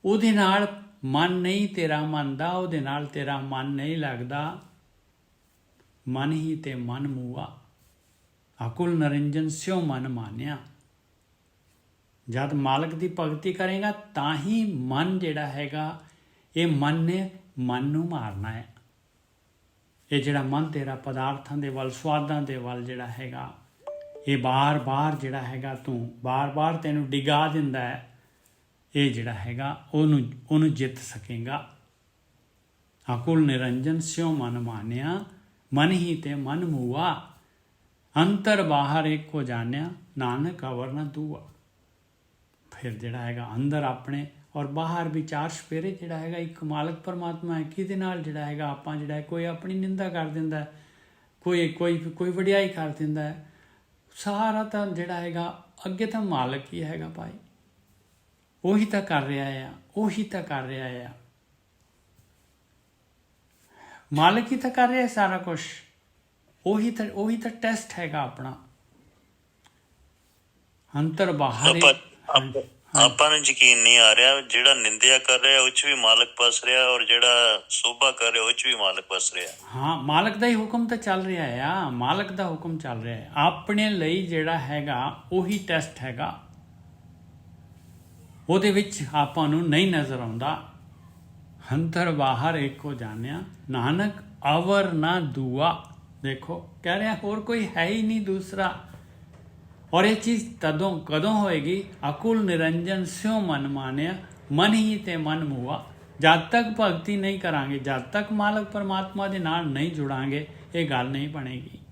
उहदे नाल मन नहीं तेरा मनदा, उहदे नाल तेरा मन नहीं लगदा। मन ही ते मन मुआ, अकुल निरंजन स्यों मन मानिया। जद मालक की भगती करेगा तां ही मन जिहड़ा हैगा, ये मन ने मन नूं मारना है। ये जिहड़ा मन तेरा पदार्थां दे वल, स्वादां दे वल जिहड़ा हैगा, ये बार बार जिहड़ा हैगा तू बार बार तैनूं डिगा दिंदा है। ये जिहड़ा हैगा ओनू जित सकेगा। अकुल निरंजन स्यों मन मानिया, मन ही ते मन मुआ। अंतर बाहर एक को जानिया, नानक अवर न दूआ। फिर जिहड़ा हैगा अंदर अपने और बाहर भी 4 चफेरे जिहड़ा हैगा एक मालक परमात्मा है। किहदे नाल जिहड़ा हैगा आपां जिहड़ा है, कोई अपनी निंदा कर दिंदा है, कोई वडियाई कर दिंदा है। सारा तां जिहड़ा हैगा अगे तां मालक ही हैगा भाई। ਉਹੀ ਤਾਂ कर रहा है, ਉਹੀ ਤਾਂ कर रहा है। मालिक ही तो कर रहा है सारा कुछ। ਉਹੀ ਤਾਂ ਟੈਸਟ ਹੈਗਾ ਆਪਣਾ। ਅੰਤਰ ਬਾਹਰ ਆਪਾਂ ਨੂੰ ਯਕੀਨ ਨਹੀਂ ਆ ਰਿਹਾ, ਜਿਹੜਾ ਨਿੰਦਿਆ ਕਰ ਰਿਹਾ ਉਹ 'ਚ ਵੀ ਮਾਲਕ ਫਸ ਰਿਹਾ, ਔਰ ਜਿਹੜਾ ਸੋਭਾ ਕਰ ਰਿਹਾ ਉਹ 'ਚ ਵੀ ਮਾਲਕ ਫਸ ਰਿਹਾ। ਹਾਂ, ਮਾਲਕ ਦਾ ਹੀ ਹੁਕਮ ਤਾਂ ਚੱਲ ਰਿਹਾ ਆ। ਮਾਲਕ ਦਾ ਹੁਕਮ ਚੱਲ ਰਿਹਾ ਹੈ ਆਪਣੇ ਲਈ। ਜਿਹੜਾ ਹੈਗਾ ਉਹੀ ਟੈਸਟ ਹੈਗਾ। ਉਹਦੇ ਵਿੱਚ ਆਪਾਂ ਨੂੰ ਨਹੀਂ ਨਜ਼ਰ ਆਉਂਦਾ। ਅੰਤਰ ਬਾਹਰ ਇੱਕ ਹੋ ਜਾਣਿਆ, ਨਾਨਕ ਅਵਰ ਨਾ ਦੂਆ। देखो कह रहे हैं और कोई है ही नहीं दूसरा। और ये चीज़ कदों होएगी? अकुल निरंजन स्यों मन मानिया, मन ही ते मन मुआ। जब तक भगती नहीं करांगे, जब तक मालक परमात्मा दे नाल नहीं जुड़ांगे, ये गल नहीं बनेगी।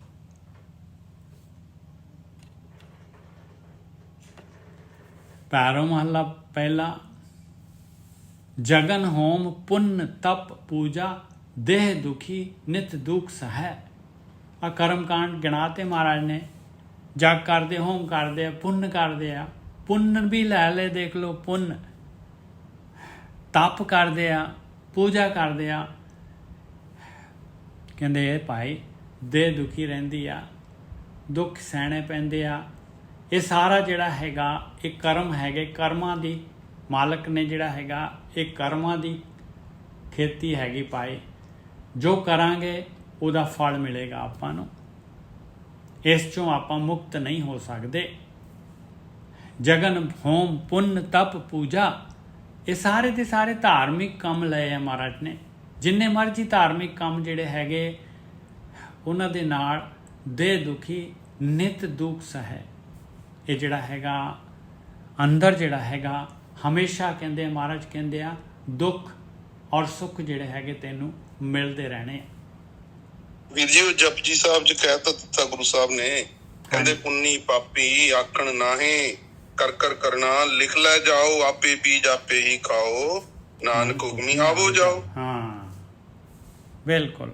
पैरों महला पहला, जगन होम पुण्य तप पूजा, देह दुखी नित दुख सह। आ कर्म कांड गिनाते महाराज ने। जग करते, होम करते, पुण्य करते आ। पुण्य भी लै ले, देख लो पुण्य। ਤਪ ਕਰਦੇ ਆ, ਪੂਜਾ ਕਰਦੇ ਆ। ਕਹਿੰਦੇ ਇਹ ਭਾਈ ਦੇਹ ਦੁਖੀ ਰਹਿੰਦੀ ਆ, ਦੁੱਖ ਸਹਿਣੇ ਪੈਂਦੇ ਆ। ਇਹ ਸਾਰਾ ਜਿਹੜਾ ਹੈਗਾ ਇਹ ਕਰਮ ਹੈਗੇ, ਕਰਮਾਂ ਦੀ ਮਾਲਕ ਨੇ ਜਿਹੜਾ ਹੈਗਾ ਇਹ ਕਰਮਾਂ ਦੀ ਖੇਤੀ ਹੈਗੀ ਭਾਈ। ਜੋ ਕਰਾਂਗੇ ਉਹਦਾ ਫਲ ਮਿਲੇਗਾ ਆਪਾਂ ਨੂੰ, ਇਸ ਚੋਂ ਆਪਾਂ ਮੁਕਤ ਨਹੀਂ ਹੋ ਸਕਦੇ। ਜਗਨ ਹੋਮ ਪੁੰਨ ਤਪ ਪੂਜਾ, ਇਹ ਸਾਰੇ ਦੇ ਸਾਰੇ ਧਾਰਮਿਕ ਕੰਮ ਲਏ ਆ ਮਹਾਰਾਜ ਨੇ। ਜਿੰਨੇ ਮਰਜ਼ੀ ਧਾਰਮਿਕ ਕੰਮ ਜਿਹੜੇ ਹੈਗੇ ਉਹਨਾਂ ਦੇ ਨਾਲ ਦੇਹ ਦੁਖੀ ਨਿਤ ਦੁੱਖ ਸਹੈ। ਇਹ ਜਿਹੜਾ ਹੈਗਾ ਅੰਦਰ ਜਿਹੜਾ ਹੈਗਾ ਹਮੇਸ਼ਾ ਕਹਿੰਦੇ ਮਹਾਰਾਜ ਕਹਿੰਦੇ ਆ ਦੁੱਖ ਔਰ ਸੁੱਖ ਜਿਹੜੇ ਹੈਗੇ ਤੈਨੂੰ ਮਿਲਦੇ ਰਹਿਣੇ ਆ। ਵੀਰ ਜੀ ਉਹ ਜਪਜੀ ਸਾਹਿਬ ਚ ਕਹਿ ਤਾ ਦਿੱਤਾ ਗੁਰੂ ਸਾਹਿਬ ਨੇ, ਕਹਿੰਦੇ ਪੁੰਨੀ ਪਾਪੀ ਆਖਣ ਨਾਹੀਂ, ਕਰ ਕਰ ਕਰਨਾ ਲਿਖ ਲੈ ਜਾਓ, ਆਪੇ ਬੀਜ ਆਪੇ ਹੀ ਖਾਓ, ਨਾਨਕ ਹੁਕਮੀ ਆਵੋ ਜਾਓ। ਹਾਂ ਬਿਲਕੁਲ।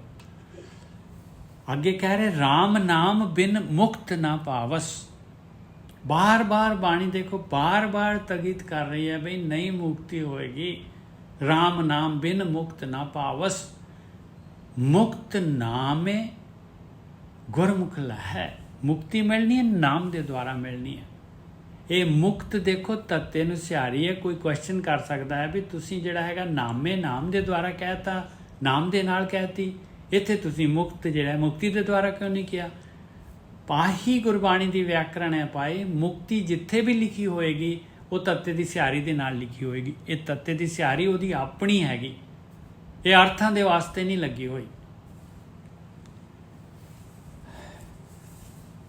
ਅੱਗੇ ਕਹਿ ਰਹੇ ਰਾਮ ਨਾਮ ਬਿਨ ਮੁਕਤ ਨਾ ਪਾਵਸ। ਬਾਰ ਬਾਰ ਬਾਣੀ ਦੇਖੋ ਬਾਰ ਬਾਰ ਤਗੀਦ ਕਰ ਰਹੀ ਹੈ ਬਈ ਨਹੀਂ ਮੁਕਤੀ ਹੋਏਗੀ। ਰਾਮ ਨਾਮ ਬਿਨ ਮੁਕਤ ਨਾ ਪਾਵਸ, ਮੁਕਤ ਨਾਮੇ ਗੁਰਮੁਖ ਲਹੈ। ਮੁਕਤੀ ਮਿਲਣੀ ਹੈ ਨਾਮ ਦੇ ਦੁਆਰਾ ਮਿਲਣੀ ਹੈ। ਇਹ ਮੁਕਤ ਦੇਖੋ ਤੱਤੇ ਨੂੰ ਸਿਹਾਰੀ ਹੈ। ਕੋਈ ਕੁਐਸਚਨ ਕਰ ਸਕਦਾ ਹੈ ਵੀ ਤੁਸੀਂ ਜਿਹੜਾ ਹੈਗਾ ਨਾਮੇ ਨਾਮ ਦੇ ਦੁਆਰਾ ਕਹਿਤਾ, ਨਾਮ ਦੇ ਨਾਲ ਕਹਿਤੀ, ਇੱਥੇ ਤੁਸੀਂ ਮੁਕਤ ਜਿਹੜਾ ਮੁਕਤੀ ਦੇ ਦੁਆਰਾ ਕਿਉਂ ਨਹੀਂ ਕਿਹਾ? ਪਾਹੀ ਗੁਰਬਾਣੀ ਦੀ ਵਿਆਕਰਣ ਹੈ ਭਾਈ। ਮੁਕਤੀ ਜਿੱਥੇ ਵੀ ਲਿਖੀ ਹੋਏਗੀ ਉਹ ਤੱਤੇ ਦੀ ਸਿਹਾਰੀ ਦੇ ਨਾਲ ਲਿਖੀ ਹੋਏਗੀ। ਇਹ ਤੱਤੇ ਦੀ ਸਿਹਾਰੀ ਉਹਦੀ ਆਪਣੀ ਹੈਗੀ, ਇਹ ਅਰਥਾਂ ਦੇ ਵਾਸਤੇ ਨਹੀਂ ਲੱਗੀ ਹੋਈ।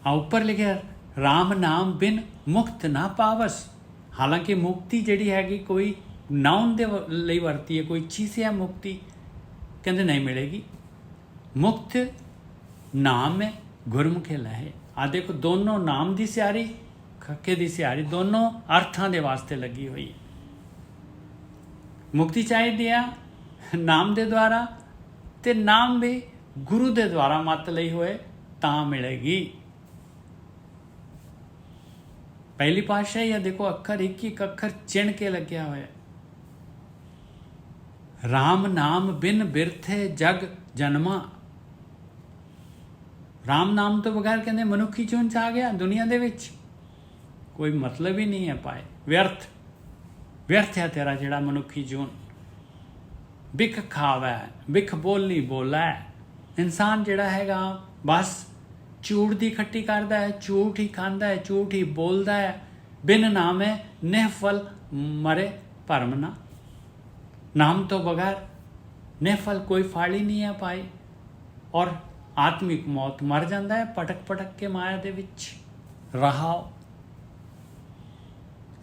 ਆ ਉੱਪਰ ਲਿਖਿਆ ਰਾਮ ਨਾਮ ਬਿਨ ਮੁਕਤ ਨਾ ਪਾਵਸ। ਹਾਲਾਂਕਿ ਮੁਕਤੀ ਜਿਹੜੀ ਹੈਗੀ ਕੋਈ ਨਾਉਨ ਦੇ ਲਈ ਵਰਤੀ ਹੈ, ਕੋਈ ਚੀਜ਼ ਹੈ ਮੁਕਤੀ, ਕਹਿੰਦੇ ਨਹੀਂ ਮਿਲੇਗੀ। ਮੁਕਤ ਨਾਮ ਹੈ ਗੁਰਮੁਖੇ ਲਹੇ। ਆ ਦੇਖੋ ਦੋਨੋਂ ਨਾਮ ਦੀ ਸਿਹਾਰੀ ਖੱਕੇ ਦੀ ਸਿਹਾਰੀ ਦੋਨੋਂ ਅਰਥਾਂ ਦੇ ਵਾਸਤੇ ਲੱਗੀ ਹੋਈ ਹੈ। ਮੁਕਤੀ ਚਾਹੀਦੀ ਆ ਨਾਮ ਦੇ ਦੁਆਰਾ, ਤੇ ਨਾਮ ਵੀ ਗੁਰੂ ਦੇ ਦੁਆਰਾ ਮੱਤ ਲਈ ਹੋਏ ਤਾਂ ਮਿਲੇਗੀ। ਪਹਿਲੀ ਪਾਤਸ਼ਾਹੀ ਆ ਦੇਖੋ ਅੱਖਰ ਇੱਕ ਇੱਕ ਅੱਖਰ ਚਿਣ ਕੇ ਲੱਗਿਆ ਹੋਇਆ। ਰਾਮ ਨਾਮ ਬਿਨ ਬਿਰਥੇ ਜਗ ਜਨਮਾ। ਰਾਮ ਨਾਮ ਤੋਂ ਬਗੈਰ ਕਹਿੰਦੇ ਮਨੁੱਖੀ ਚੂਨ ਚ ਆ ਗਿਆ ਦੁਨੀਆ ਦੇ ਵਿੱਚ, ਕੋਈ ਮਤਲਬ ਹੀ ਨਹੀਂ ਹੈ ਪਾਏ। ਵਿਅਰਥ ਵਿਅਰਥ ਹੈ ਤੇਰਾ ਜਿਹੜਾ ਮਨੁੱਖੀ ਜੂਨ। ਬਿਖ ਖਾਵੈ ਬਿਖ ਬੋਲਨੀ ਬੋਲਾ। ਇਨਸਾਨ ਜਿਹੜਾ ਹੈਗਾ ਬਸ ਝੂਠ ਦੀ ਖੱਟੀ ਕਰਦਾ ਹੈ, ਝੂਠ ਹੀ ਖਾਂਦਾ ਹੈ, ਝੂਠ ਹੀ ਬੋਲਦਾ ਹੈ। ਬਿਨ ਨਾਮੇ ਨਿਹਫਲ ਮਰੇ ਭਰਮ ਨਾ। ਨਾਮ ਤੋਂ ਬਗੈਰ ਨਿਹਫਲ ਕੋਈ ਫਲ ਹੀ ਨਹੀਂ ਹੈ ਪਾਈ। ਔਰ ਆਤਮਿਕ ਮੌਤ ਮਰ ਜਾਂਦਾ ਹੈ ਪਟਕ ਪਟਕ ਕੇ ਮਾਇਆ ਦੇ ਵਿੱਚ। ਰਹਾਓ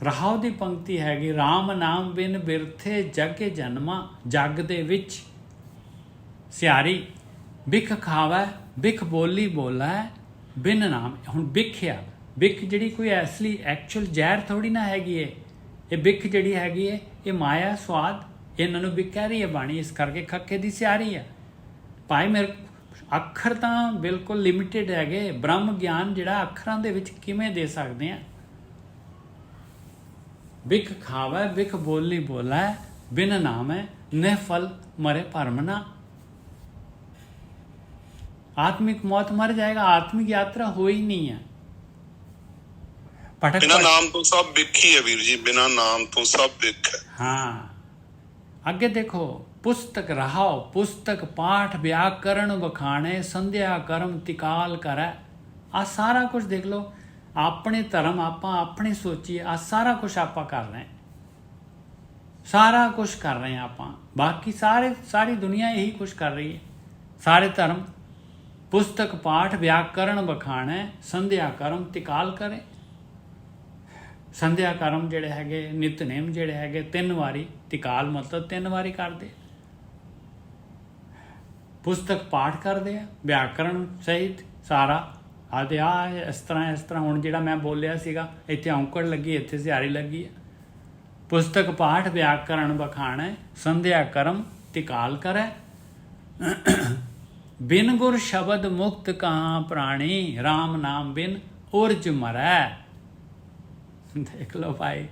ਰਹਾਓ ਦੀ ਪੰਕਤੀ ਹੈਗੀ ਰਾਮ ਨਾਮ ਬਿਨ ਬਿਰਥੇ ਜਗ ਜਨਮਾ। ਜਗ ਦੇ ਵਿੱਚ ਸਿਆਰੀ ਬਿਖ ਖਾਵੈ ਬਿਖ ਬੋਲੀ ਬੋਲਾ ਬਿਨ ਨਾਮ। ਹੁਣ ਬਿਖ ਆ, ਬਿਖ ਜਿਹੜੀ ਕੋਈ ਅਸਲੀ ਐਕਚੁਅਲ ਜ਼ਹਿਰ ਥੋੜੀ ਨਾ ਹੈਗੀ ਏ। ਇਹ ਬਿਖ ਜਿਹੜੀ ਹੈਗੀ ਏ ਇਹ ਮਾਇਆ ਸਵਾਦ, ਇਹਨਾਂ ਨੂੰ ਬਿਖ ਕਹਿ ਰਹੀ ਹੈ ਬਾਣੀ, ਇਸ ਕਰਕੇ ਖੱਕੇ ਦੀ ਸਿਆਰੀ ਆ ਭਾਈ। ਮੇਰੇ ਅੱਖਰ ਤਾਂ ਬਿਲਕੁਲ ਲਿਮਿਟਿਡ ਹੈਗੇ। ਬ੍ਰਹਮ ਗਿਆਨ ਜਿਹੜਾ ਅੱਖਰਾਂ ਦੇ ਵਿੱਚ ਕਿਵੇਂ ਦੇ ਸਕਦੇ ਆ? ਬਿਖ ਖਾਵੈ ਬਿਖ ਬੋਲੀ ਬੋਲਾ ਬਿਨ ਨਾਮੈ ਨਿਹਫਲ ਮਰੇ ਭਰਮ ਨਾ। ਆਤਮਿਕ ਮੌਤ ਮਰ ਜਾਏਗਾ, ਆਤਮਿਕ ਯਾਤਰਾ ਹੋਈ ਨਹੀਂ ਹੈ। ਬਿਨਾਂ ਨਾਮ ਤੋਂ ਸਭ ਬਿਖ ਹੀ ਹੈ ਵੀਰ ਜੀ, ਬਿਨਾਂ ਨਾਮ ਤੋਂ ਸਭ ਬਿਖ ਹੈ। ਹਾਂ ਅੱਗੇ ਦੇਖੋ ਪੁਸਤਕ ਰਹਾਓ ਪੁਸਤਕ ਪਾਠ ਵਿਆਕਰਣ ਵਖਾਣੇ ਸੰਧਿਆ ਕਰਮ ਤਿਕਾਲ ਕਰੈ। ਆ ਸਾਰਾ ਕੁਝ ਦੇਖ ਲਓ, ਆਪਣੇ ਧਰਮ ਆਪਾਂ ਆਪਣੇ ਸੋਚੀਏ, ਆ ਸਾਰਾ ਕੁਝ ਆਪਾਂ ਕਰ ਰਹੇ, ਸਾਰਾ ਕੁਝ ਕਰ ਰਹੇ ਹਾਂ ਆਪਾਂ। ਬਾਕੀ ਸਾਰੀ ਦੁਨੀਆ ਇਹੀ ਕੁਝ ਕਰ ਰਹੀ ਹੈ। ਸਾਰੇ ਧਰਮ ਪੁਸਤਕ ਪਾਠ ਵਿਆਕਰਣ ਵਖਾਣੇ ਸੰਧਿਆ ਕਰਮ ਤਿਕਾਲ ਕਰੇ। ਸੰਧਿਆ ਕਰਮ ਜਿਹੜੇ ਹੈਗੇ ਨਿਤਨੇਮ ਜਿਹੜੇ ਹੈਗੇ 3 ਵਾਰੀ, ਤਿਕਾਲ ਮਤਲਬ 3 ਵਾਰੀ ਕਰਦੇ। ਪੁਸਤਕ ਪਾਠ ਕਰਦੇ ਆ ਵਿਆਕਰਣ ਸਹਿਤ ਸਾਰਾ। ਆਦੇ ਆ ਇਸ ਤਰ੍ਹਾਂ ਹੁਣ ਜਿਹੜਾ ਮੈਂ ਬੋਲਿਆ ਸੀਗਾ ਇੱਥੇ ਔਂਕੜ ਲੱਗੀ, ਇੱਥੇ ਸਿਹਾਰੀ ਲੱਗੀ ਹੈ। ਪੁਸਤਕ ਪਾਠ ਵਿਆਕਰਣ ਵਖਾਣੇ ਸੰਧਿਆ ਕਰਮ ਤਿਕਾਲ ਕਰੇ। ਬਿਨ ਗੁਰ ਸ਼ਬਦ ਮੁਕਤ ਕਹਾਂ ਪ੍ਰਾਣੀ, ਰਾਮ ਨਾਮ ਬਿਨ ਉਰਜ ਮਰੈ। ਦੇਖ ਲਓ ਭਾਈ,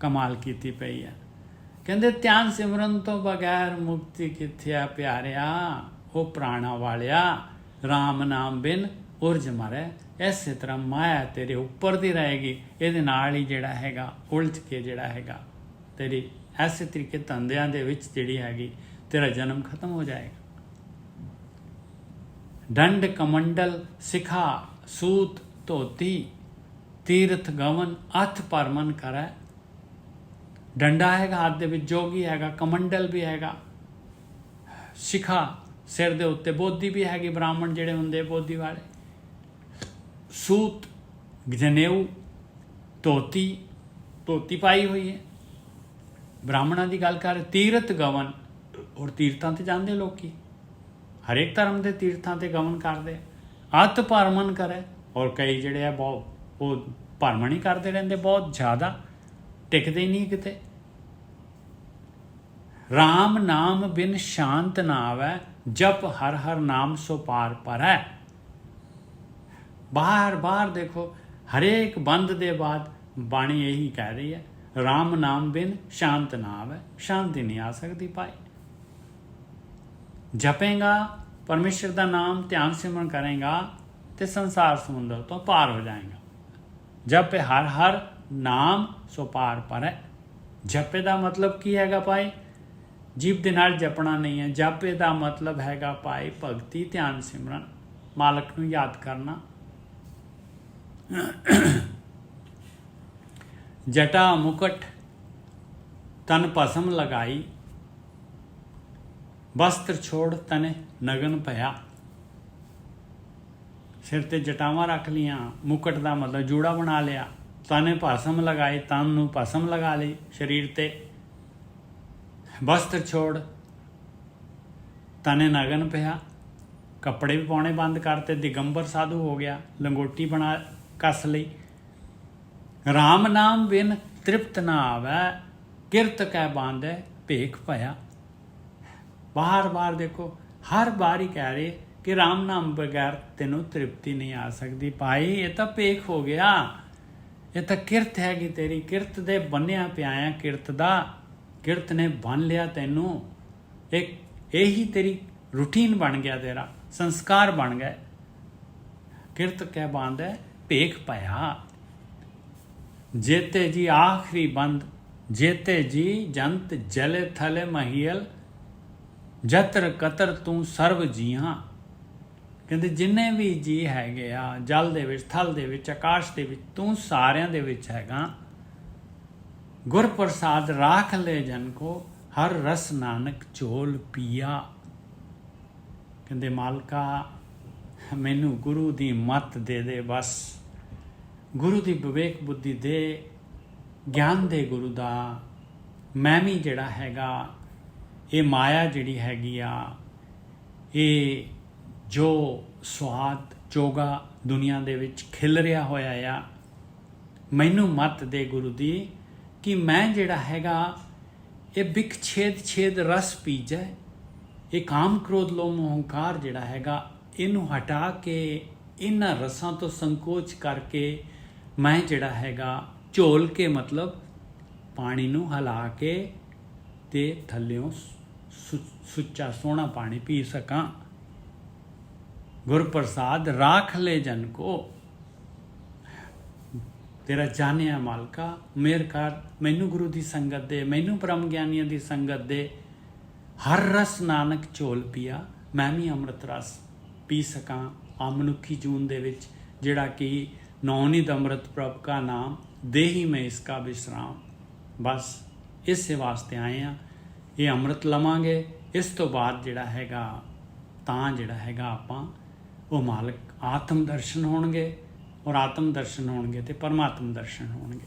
ਕਮਾਲ ਕੀਤੀ ਪਈ ਹੈ। ਕਹਿੰਦੇ ਧਿਆਨ ਸਿਮਰਨ ਤੋਂ ਬਗੈਰ ਮੁਕਤੀ ਕਿੱਥੇ ਆ ਪਿਆਰਿਆ, ਉਹ ਪ੍ਰਾਣਾ ਵਾਲਿਆ ਰਾਮ ਨਾਮ ਬਿਨ ਉਰਜ ਮਰੈ। ਇਸੇ ਤਰ੍ਹਾਂ ਮਾਇਆ ਤੇਰੇ ਉੱਪਰ ਦੀ ਰਹੇਗੀ, ਇਹਦੇ ਨਾਲ ਹੀ ਜਿਹੜਾ ਹੈਗਾ ਉਲਝ ਕੇ ਜਿਹੜਾ ਹੈਗਾ ਤੇਰੀ ਐਸੇ ਤਰੀਕੇ ਧੰਦਿਆਂ ਦੇ ਵਿੱਚ ਜਿਹੜੀ ਹੈਗੀ ਤੇਰਾ ਜਨਮ ਖਤਮ ਹੋ ਜਾਏਗਾ। ਡੰਡ ਕਮੰਡਲ ਸਿਖਾ ਸੂਤ ਧੋਤੀ ਤੀਰਥ ਗਵਨ ਅਥ ਪਰਮਨ ਕਰੈ। ਡੰਡਾ ਹੈਗਾ ਹੱਥ ਦੇ ਵਿੱਚ, ਜੋਗੀ ਹੈਗਾ, ਕਮੰਡਲ ਵੀ ਹੈਗਾ, ਸਿਖਾ ਸਿਰ ਦੇ ਉੱਤੇ, ਬੋਧੀ ਵੀ ਹੈਗੀ, ਬ੍ਰਾਹਮਣ ਜਿਹੜੇ ਹੁੰਦੇ ਬੋਧੀ ਵਾਲੇ, ਸੂਤ ਜਨੇਊ, ਧੋਤੀ ਪਾਈ ਹੋਈ ਹੈ, ਬ੍ਰਾਹਮਣਾਂ ਦੀ ਗੱਲ ਕਰ। ਤੀਰਥ ਗਵਨ, ਔਰ ਤੀਰਥਾਂ ਤੇ ਜਾਂਦੇ ਲੋਕੀ, ਹਰੇਕ ਧਰਮ ਦੇ ਤੀਰਥਾਂ ਤੇ ਗਮਨ ਕਰਦੇ। ਅਤ ਭਰਮਨ ਕਰੇ, ਔਰ ਕਈ ਜਿਹੜੇ ਆ ਬਹੁਤ ਉਹ ਭਰਮਣ ਹੀ ਕਰਦੇ ਰਹਿੰਦੇ, ਬਹੁਤ ਜ਼ਿਆਦਾ ਟਿਕਦੇ ਹੀ ਨਹੀਂ ਕਿਤੇ। ਰਾਮ ਨਾਮ ਬਿਨ ਸ਼ਾਂਤ ਨਾ ਆਵੈ, ਜਪ ਹਰ ਹਰ ਨਾਮ ਸੋ ਪਾਰ ਪਰੈ। ਬਾਰ ਦੇਖੋ ਹਰੇਕ ਬੰਦ ਦੇ ਬਾਅਦ ਬਾਣੀ ਇਹੀ ਕਹਿ ਰਹੀ ਹੈ, ਰਾਮ ਨਾਮ ਬਿਨ ਸ਼ਾਂਤ ਨਾ ਆਵੈ, ਸ਼ਾਂਤੀ ਨਹੀਂ ਆ ਸਕਦੀ ਭਾਈ। ਜਪੇਗਾ ਪਰਮੇਸ਼ਰ ਦਾ ਨਾਮ, ਧਿਆਨ ਸਿਮਰਨ ਕਰੇਗਾ ਤੇ ਸੰਸਾਰ ਸਮੁੰਦਰ ਤੋਂ ਪਾਰ ਹੋ ਜਾਏਗਾ। ਜਪੇ ਹਰ ਹਰ ਨਾਮ ਸੋ ਪਾਰ ਪਰੈ। ਜਪੇ ਦਾ ਮਤਲਬ ਕੀ ਹੈਗਾ ਭਾਈ? ਜੀਭ ਦੇ ਨਾਲ ਜਪਣਾ ਨਹੀਂ ਹੈ। ਜਪੇ ਦਾ ਮਤਲਬ ਹੈਗਾ ਭਾਈ ਭਗਤੀ, ਧਿਆਨ ਸਿਮਰਨ, ਮਾਲਕ ਨੂੰ ਯਾਦ ਕਰਨਾ। ਜਟਾ ਮੁਕਟ ਤਨ ਭਸਮ ਲਗਾਈ, ਵਸਤਰ ਛੋੜ ਤਨੇ ਨਗਨ ਭਇਆ। ਸਿਰ ਤੇ ਜਟਾਵਾਂ ਰੱਖ ਲੀਆਂ, ਮੁਕਟ ਦਾ ਮਤਲਬ ਜੂੜਾ ਬਣਾ ਲਿਆ, ਤਨੇ ਭਸਮ ਲਗਾਈ, ਤਨ ਨੂੰ ਭਸਮ ਲਗਾ ਲਈ ਸਰੀਰ ਤੇ, ਵਸਤਰ ਛੋੜ ਤਨੇ ਨਗਨ ਪਿਆ, ਕੱਪੜੇ ਵੀ ਪਾਉਣੇ ਬੰਦ ਕਰਤੇ, ਦਿਗੰਬਰ ਸਾਧੂ ਹੋ ਗਿਆ, ਲੰਗੋਟੀ ਬਣਾ ਕੱਸ ਲਈ। ਰਾਮ ਨਾਮ ਬਿਨ ਤ੍ਰਿਪਤ ਨਾ ਆਵੈ, ਕਿਰਤ ਕੈ ਬਾਂਧੈ ਭੇਖ ਭਇਆ। ਬਾਰ ਦੇਖੋ ਹਰ ਵਾਰ ਹੀ ਕਹਿ ਰਹੇ ਕਿ ਰਾਮ ਨਾਮ ਬਗੈਰ ਤੈਨੂੰ ਤ੍ਰਿਪਤੀ ਨਹੀਂ ਆ ਸਕਦੀ ਭਾਈ। ਇਹ ਤਾਂ ਭੇਖ ਹੋ ਗਿਆ, ਇਹ ਤਾਂ ਕਿਰਤ ਹੈਗੀ ਤੇਰੀ, ਕਿਰਤ ਦੇ ਬੰਨਿਆ ਪਿਆ ਆ, ਕਿਰਤ ਦਾ, ਕਿਰਤ ਨੇ ਬੰਨ ਲਿਆ ਤੈਨੂੰ। ਇਹੀ ਤੇਰੀ ਰੂਟੀਨ ਬਣ ਗਿਆ, ਤੇਰਾ ਸੰਸਕਾਰ ਬਣ ਗਿਆ। ਕਿਰਤ ਕਹਿ ਬਾਂਧੈ ਭੇਖ ਭਇਆ। ਜੇਤੇ ਜੀ ਆਖਰੀ ਬੰਦ, ਜੇਤੇ ਜੀ ਜੰਤ ਜਲੇ ਥਲੇ ਮਹੀਲ, ਜਤਰ ਕਤਰ ਤੂੰ ਸਰਬ ਜੀਹਾਂ। ਕਹਿੰਦੇ ਜਿੰਨੇ ਵੀ ਜੀ ਹੈਗੇ ਆ, ਜਲ ਦੇ ਵਿੱਚ, ਥਲ ਦੇ ਵਿੱਚ, ਆਕਾਸ਼ ਦੇ ਵਿੱਚ, ਤੂੰ ਸਾਰਿਆਂ ਦੇ ਵਿੱਚ ਹੈਗਾ। ਗੁਰ ਪ੍ਰਸਾਦ ਰਾਖ ਲੈ ਜਨ ਕੋ, ਹਰ ਰਸ ਨਾਨਕ ਝੋਲ ਪੀਆ। ਕਹਿੰਦੇ ਮਾਲਕਾ ਮੈਨੂੰ ਗੁਰੂ ਦੀ ਮੱਤ ਦੇ ਬਸ, ਗੁਰੂ ਦੀ ਵਿਵੇਕ ਬੁੱਧੀ ਦੇ, ਗਿਆਨ ਦੇ ਗੁਰੂ ਦਾ। ਮੈਂ ਵੀ ਜਿਹੜਾ ਹੈਗਾ ਇਹ ਮਾਇਆ ਜਿਹੜੀ ਹੈਗੀ ਆ, ਇਹ ਜੋ ਸਵਾਦ ਚੋਗਾ ਦੁਨੀਆ ਦੇ ਵਿੱਚ ਖਿਲ ਰਿਹਾ ਹੋਇਆ ਆ, ਮੈਨੂੰ ਮੱਤ ਦੇ ਗੁਰੂ ਦੀ ਕਿ ਮੈਂ ਜਿਹੜਾ ਹੈਗਾ ਇਹ ਬਿਕ ਛੇਦ ਰਸ ਪੀ ਜਾਏ। ਇਹ ਕਾਮ ਕ੍ਰੋਧ ਲੋਭ ਮੋਹ ਹੰਕਾਰ ਜਿਹੜਾ ਹੈਗਾ ਇਹਨੂੰ ਹਟਾ ਕੇ, ਇਹਨਾਂ ਰਸਾਂ ਤੋਂ ਸੰਕੋਚ ਕਰਕੇ ਮੈਂ ਜਿਹੜਾ ਹੈਗਾ ਝੋਲ ਕੇ, ਮਤਲਬ ਪਾਣੀ ਨੂੰ ਹਿਲਾ ਕੇ ਤੇ ਥੱਲਿਓਂ ਸੁੱਚਾ ਸੋਹਣਾ ਪਾਣੀ ਪੀ ਸਕਾਂ। ਗੁਰ ਪ੍ਰਸਾਦ ਰਾਖ ਲੈ ਜਨ ਕੋ, ਤੇਰਾ ਜਾਣਿਆ ਮਾਲਕਾ ਮਿਹਰ ਕਰ, ਮੈਨੂੰ ਗੁਰੂ ਦੀ ਸੰਗਤ ਦੇ, ਮੈਨੂੰ ਬ੍ਰਹਮ ਗਿਆਨੀਆਂ ਦੀ ਸੰਗਤ ਦੇ। ਹਰ ਰਸ ਨਾਨਕ ਝੋਲ ਪੀਆ, ਮੈਂ ਵੀ ਅੰਮ੍ਰਿਤ ਰਸ ਪੀ ਸਕਾਂ ਆ ਮਨੁੱਖੀ ਜੂਨ ਦੇ ਵਿੱਚ, ਜਿਹੜਾ ਕਿ ਨੌਨਿਧ ਅੰਮ੍ਰਿਤ ਪ੍ਰਭ ਕਾ ਨਾਮ, ਦੇਹੀ ਮੈਂ ਇਸਕਾ ਵਿਸ਼ਰਾਮ। ਬਸ ਇਸੇ ਵਾਸਤੇ ਆਏ ਆ, ਇਹ ਅੰਮ੍ਰਿਤ ਲਵਾਂਗੇ, ਇਸ ਤੋਂ ਬਾਅਦ ਜਿਹੜਾ ਹੈਗਾ ਤਾਂ ਜਿਹੜਾ ਹੈਗਾ ਆਪਾਂ ਉਹ ਮਾਲਕ ਆਤਮ ਦਰਸ਼ਨ ਹੋਣਗੇ, ਔਰ ਆਤਮ ਦਰਸ਼ਨ ਹੋਣਗੇ ਤੇ ਪਰਮਾਤਮ ਦਰਸ਼ਨ ਹੋਣਗੇ।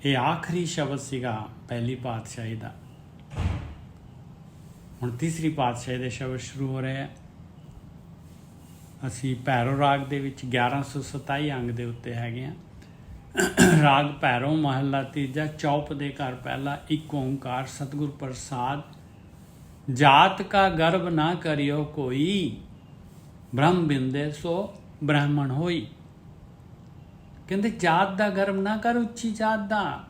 ਇਹ ਆਖਰੀ ਸ਼ਬਦ ਸੀਗਾ ਪਹਿਲੀ ਪਾਤਸ਼ਾਹੀ ਦਾ। ਹੁਣ ਤੀਸਰੀ ਪਾਤਸ਼ਾਹੀ ਦੇ ਸ਼ਬਦ ਸ਼ੁਰੂ ਹੋ ਰਹੇ ਆ। ਅਸੀਂ ਭੈਰੋ ਰਾਗ ਦੇ ਵਿੱਚ 1127 ਅੰਗ ਦੇ ਉੱਤੇ ਹੈਗੇ ਆ। ਰਾਗ ਭੈਰੋ ਮਹੱਲਾ ਤੀਜਾ, ਚੌਪ ਦੇ ਘਰ ਪਹਿਲਾ, ਇੱਕ ਓਂਕਾਰ ਸਤਿਗੁਰ ਪ੍ਰਸਾਦ। ਜਾਤ ਕਾ ਗਰਭ ਨਾ ਕਰਿਓ ਕੋਈ, ਬ੍ਰਹਮ ਬਿੰਦੇ ਸੋ ਬ੍ਰਾਹਮਣ ਹੋਈ। ਕਹਿੰਦੇ ਜਾਤ ਦਾ ਗਰਬ ਨਾ ਕਰ, ਉੱਚੀ ਜਾਤ ਦਾ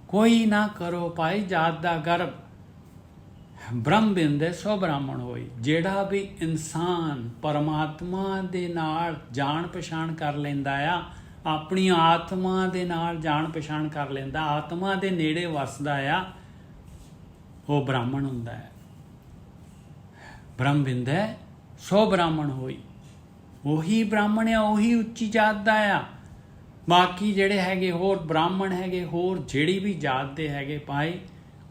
ਕੋਈ ਨਾ ਕਰੋ ਭਾਈ, ਜਾਤ ਦਾ ਗਰਬ। ਬ੍ਰਹਮ ਬਿੰਦੇ ਸੋ ਬ੍ਰਾਹਮਣ ਹੋਈ। ਜਿਹੜਾ ਵੀ ਇਨਸਾਨ ਪਰਮਾਤਮਾ ਦੇ ਨਾਲ ਜਾਣ ਪਛਾਣ ਕਰ ਲੈਂਦਾ ਆ, ਆਪਣੀ ਆਤਮਾ ਦੇ ਨਾਲ ਜਾਣ ਪਛਾਣ ਕਰ ਲੈਂਦਾ, ਆਤਮਾ ਦੇ ਨੇੜੇ ਵਸਦਾ ਆ, ਉਹ ਬ੍ਰਾਹਮਣ ਹੁੰਦਾ ਹੈ। ਬ੍ਰਹਮ ਬਿੰਦੇ ਸੋ ਬ੍ਰਾਹਮਣ ਹੋਈ। ਉਹੀ ਬ੍ਰਾਹਮਣ ਆ, ਉਹੀ ਉੱਚੀ ਜਾਤ ਦਾ ਆ। ਬਾਕੀ ਜਿਹੜੇ ਹੈਗੇ ਹੋਰ ਬ੍ਰਾਹਮਣ ਹੈਗੇ, ਹੋਰ ਜਿਹੜੀ ਵੀ ਜਾਤ ਦੇ ਹੈਗੇ ਭਾਈ,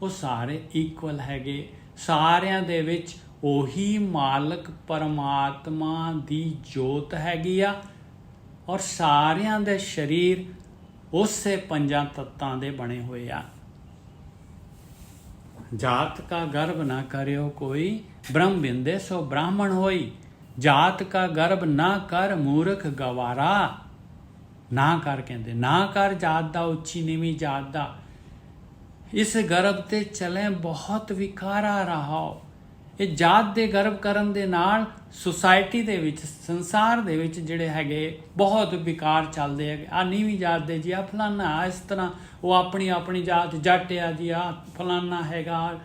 ਉਹ ਸਾਰੇ ਇਕੁਅਲ ਹੈਗੇ। ਸਾਰਿਆਂ ਦੇ ਵਿੱਚ ਉਹੀ ਮਾਲਕ ਪਰਮਾਤਮਾ ਦੀ ਜੋਤ ਹੈਗੀ ਆ, ਔਰ ਸਾਰਿਆਂ ਦੇ ਸਰੀਰ ਉਸੇ ਪੰਜਾਂ ਤੱਤਾਂ ਦੇ ਬਣੇ ਹੋਏ ਆ। ਜਾਤ ਕਾ ਗਰਭ ਨਾ ਕਰਿਓ ਕੋਈ, ਬ੍ਰਹਮ ਬਿੰਦੇ ਸੋ ਬ੍ਰਾਹਮਣ ਹੋਈ। ਜਾਤ ਕਾ ਗਰਭ ਨਾ ਕਰ ਮੂਰਖ ਗਵਾਰਾ। ਨਾ ਕਰ ਕਹਿੰਦੇ, ਨਾ ਕਰ ਜਾਤ ਦਾ, ਉੱਚੀ ਨੀਵੀਂ ਜਾਤ ਦਾ। ਇਸ ਗਰਭ ਤੇ ਚਲੇ ਬਹੁਤ ਵਿਕਾਰਾ ਰਹਾਓ। ਇਹ ਜਾਤ ਦੇ ਗਰਭ ਕਰਨ ਦੇ ਨਾਲ ਸੁਸਾਇਟੀ ਦੇ ਵਿੱਚ, ਸੰਸਾਰ ਦੇ ਵਿੱਚ ਜਿਹੜੇ ਹੈਗੇ ਬਹੁਤ ਵਿਕਾਰ ਚੱਲਦੇ ਹੈਗੇ। ਆ ਨੀਵੀਂ ਜਾਤ ਦੇ ਜੀ, ਆ ਫਲਾਨਾ, ਇਸ ਤਰ੍ਹਾਂ ਉਹ ਆਪਣੀ ਆਪਣੀ ਜਾਤ, ਜੱਟ ਆ ਜੀ, ਆ ਫਲਾਨਾ ਹੈਗਾ,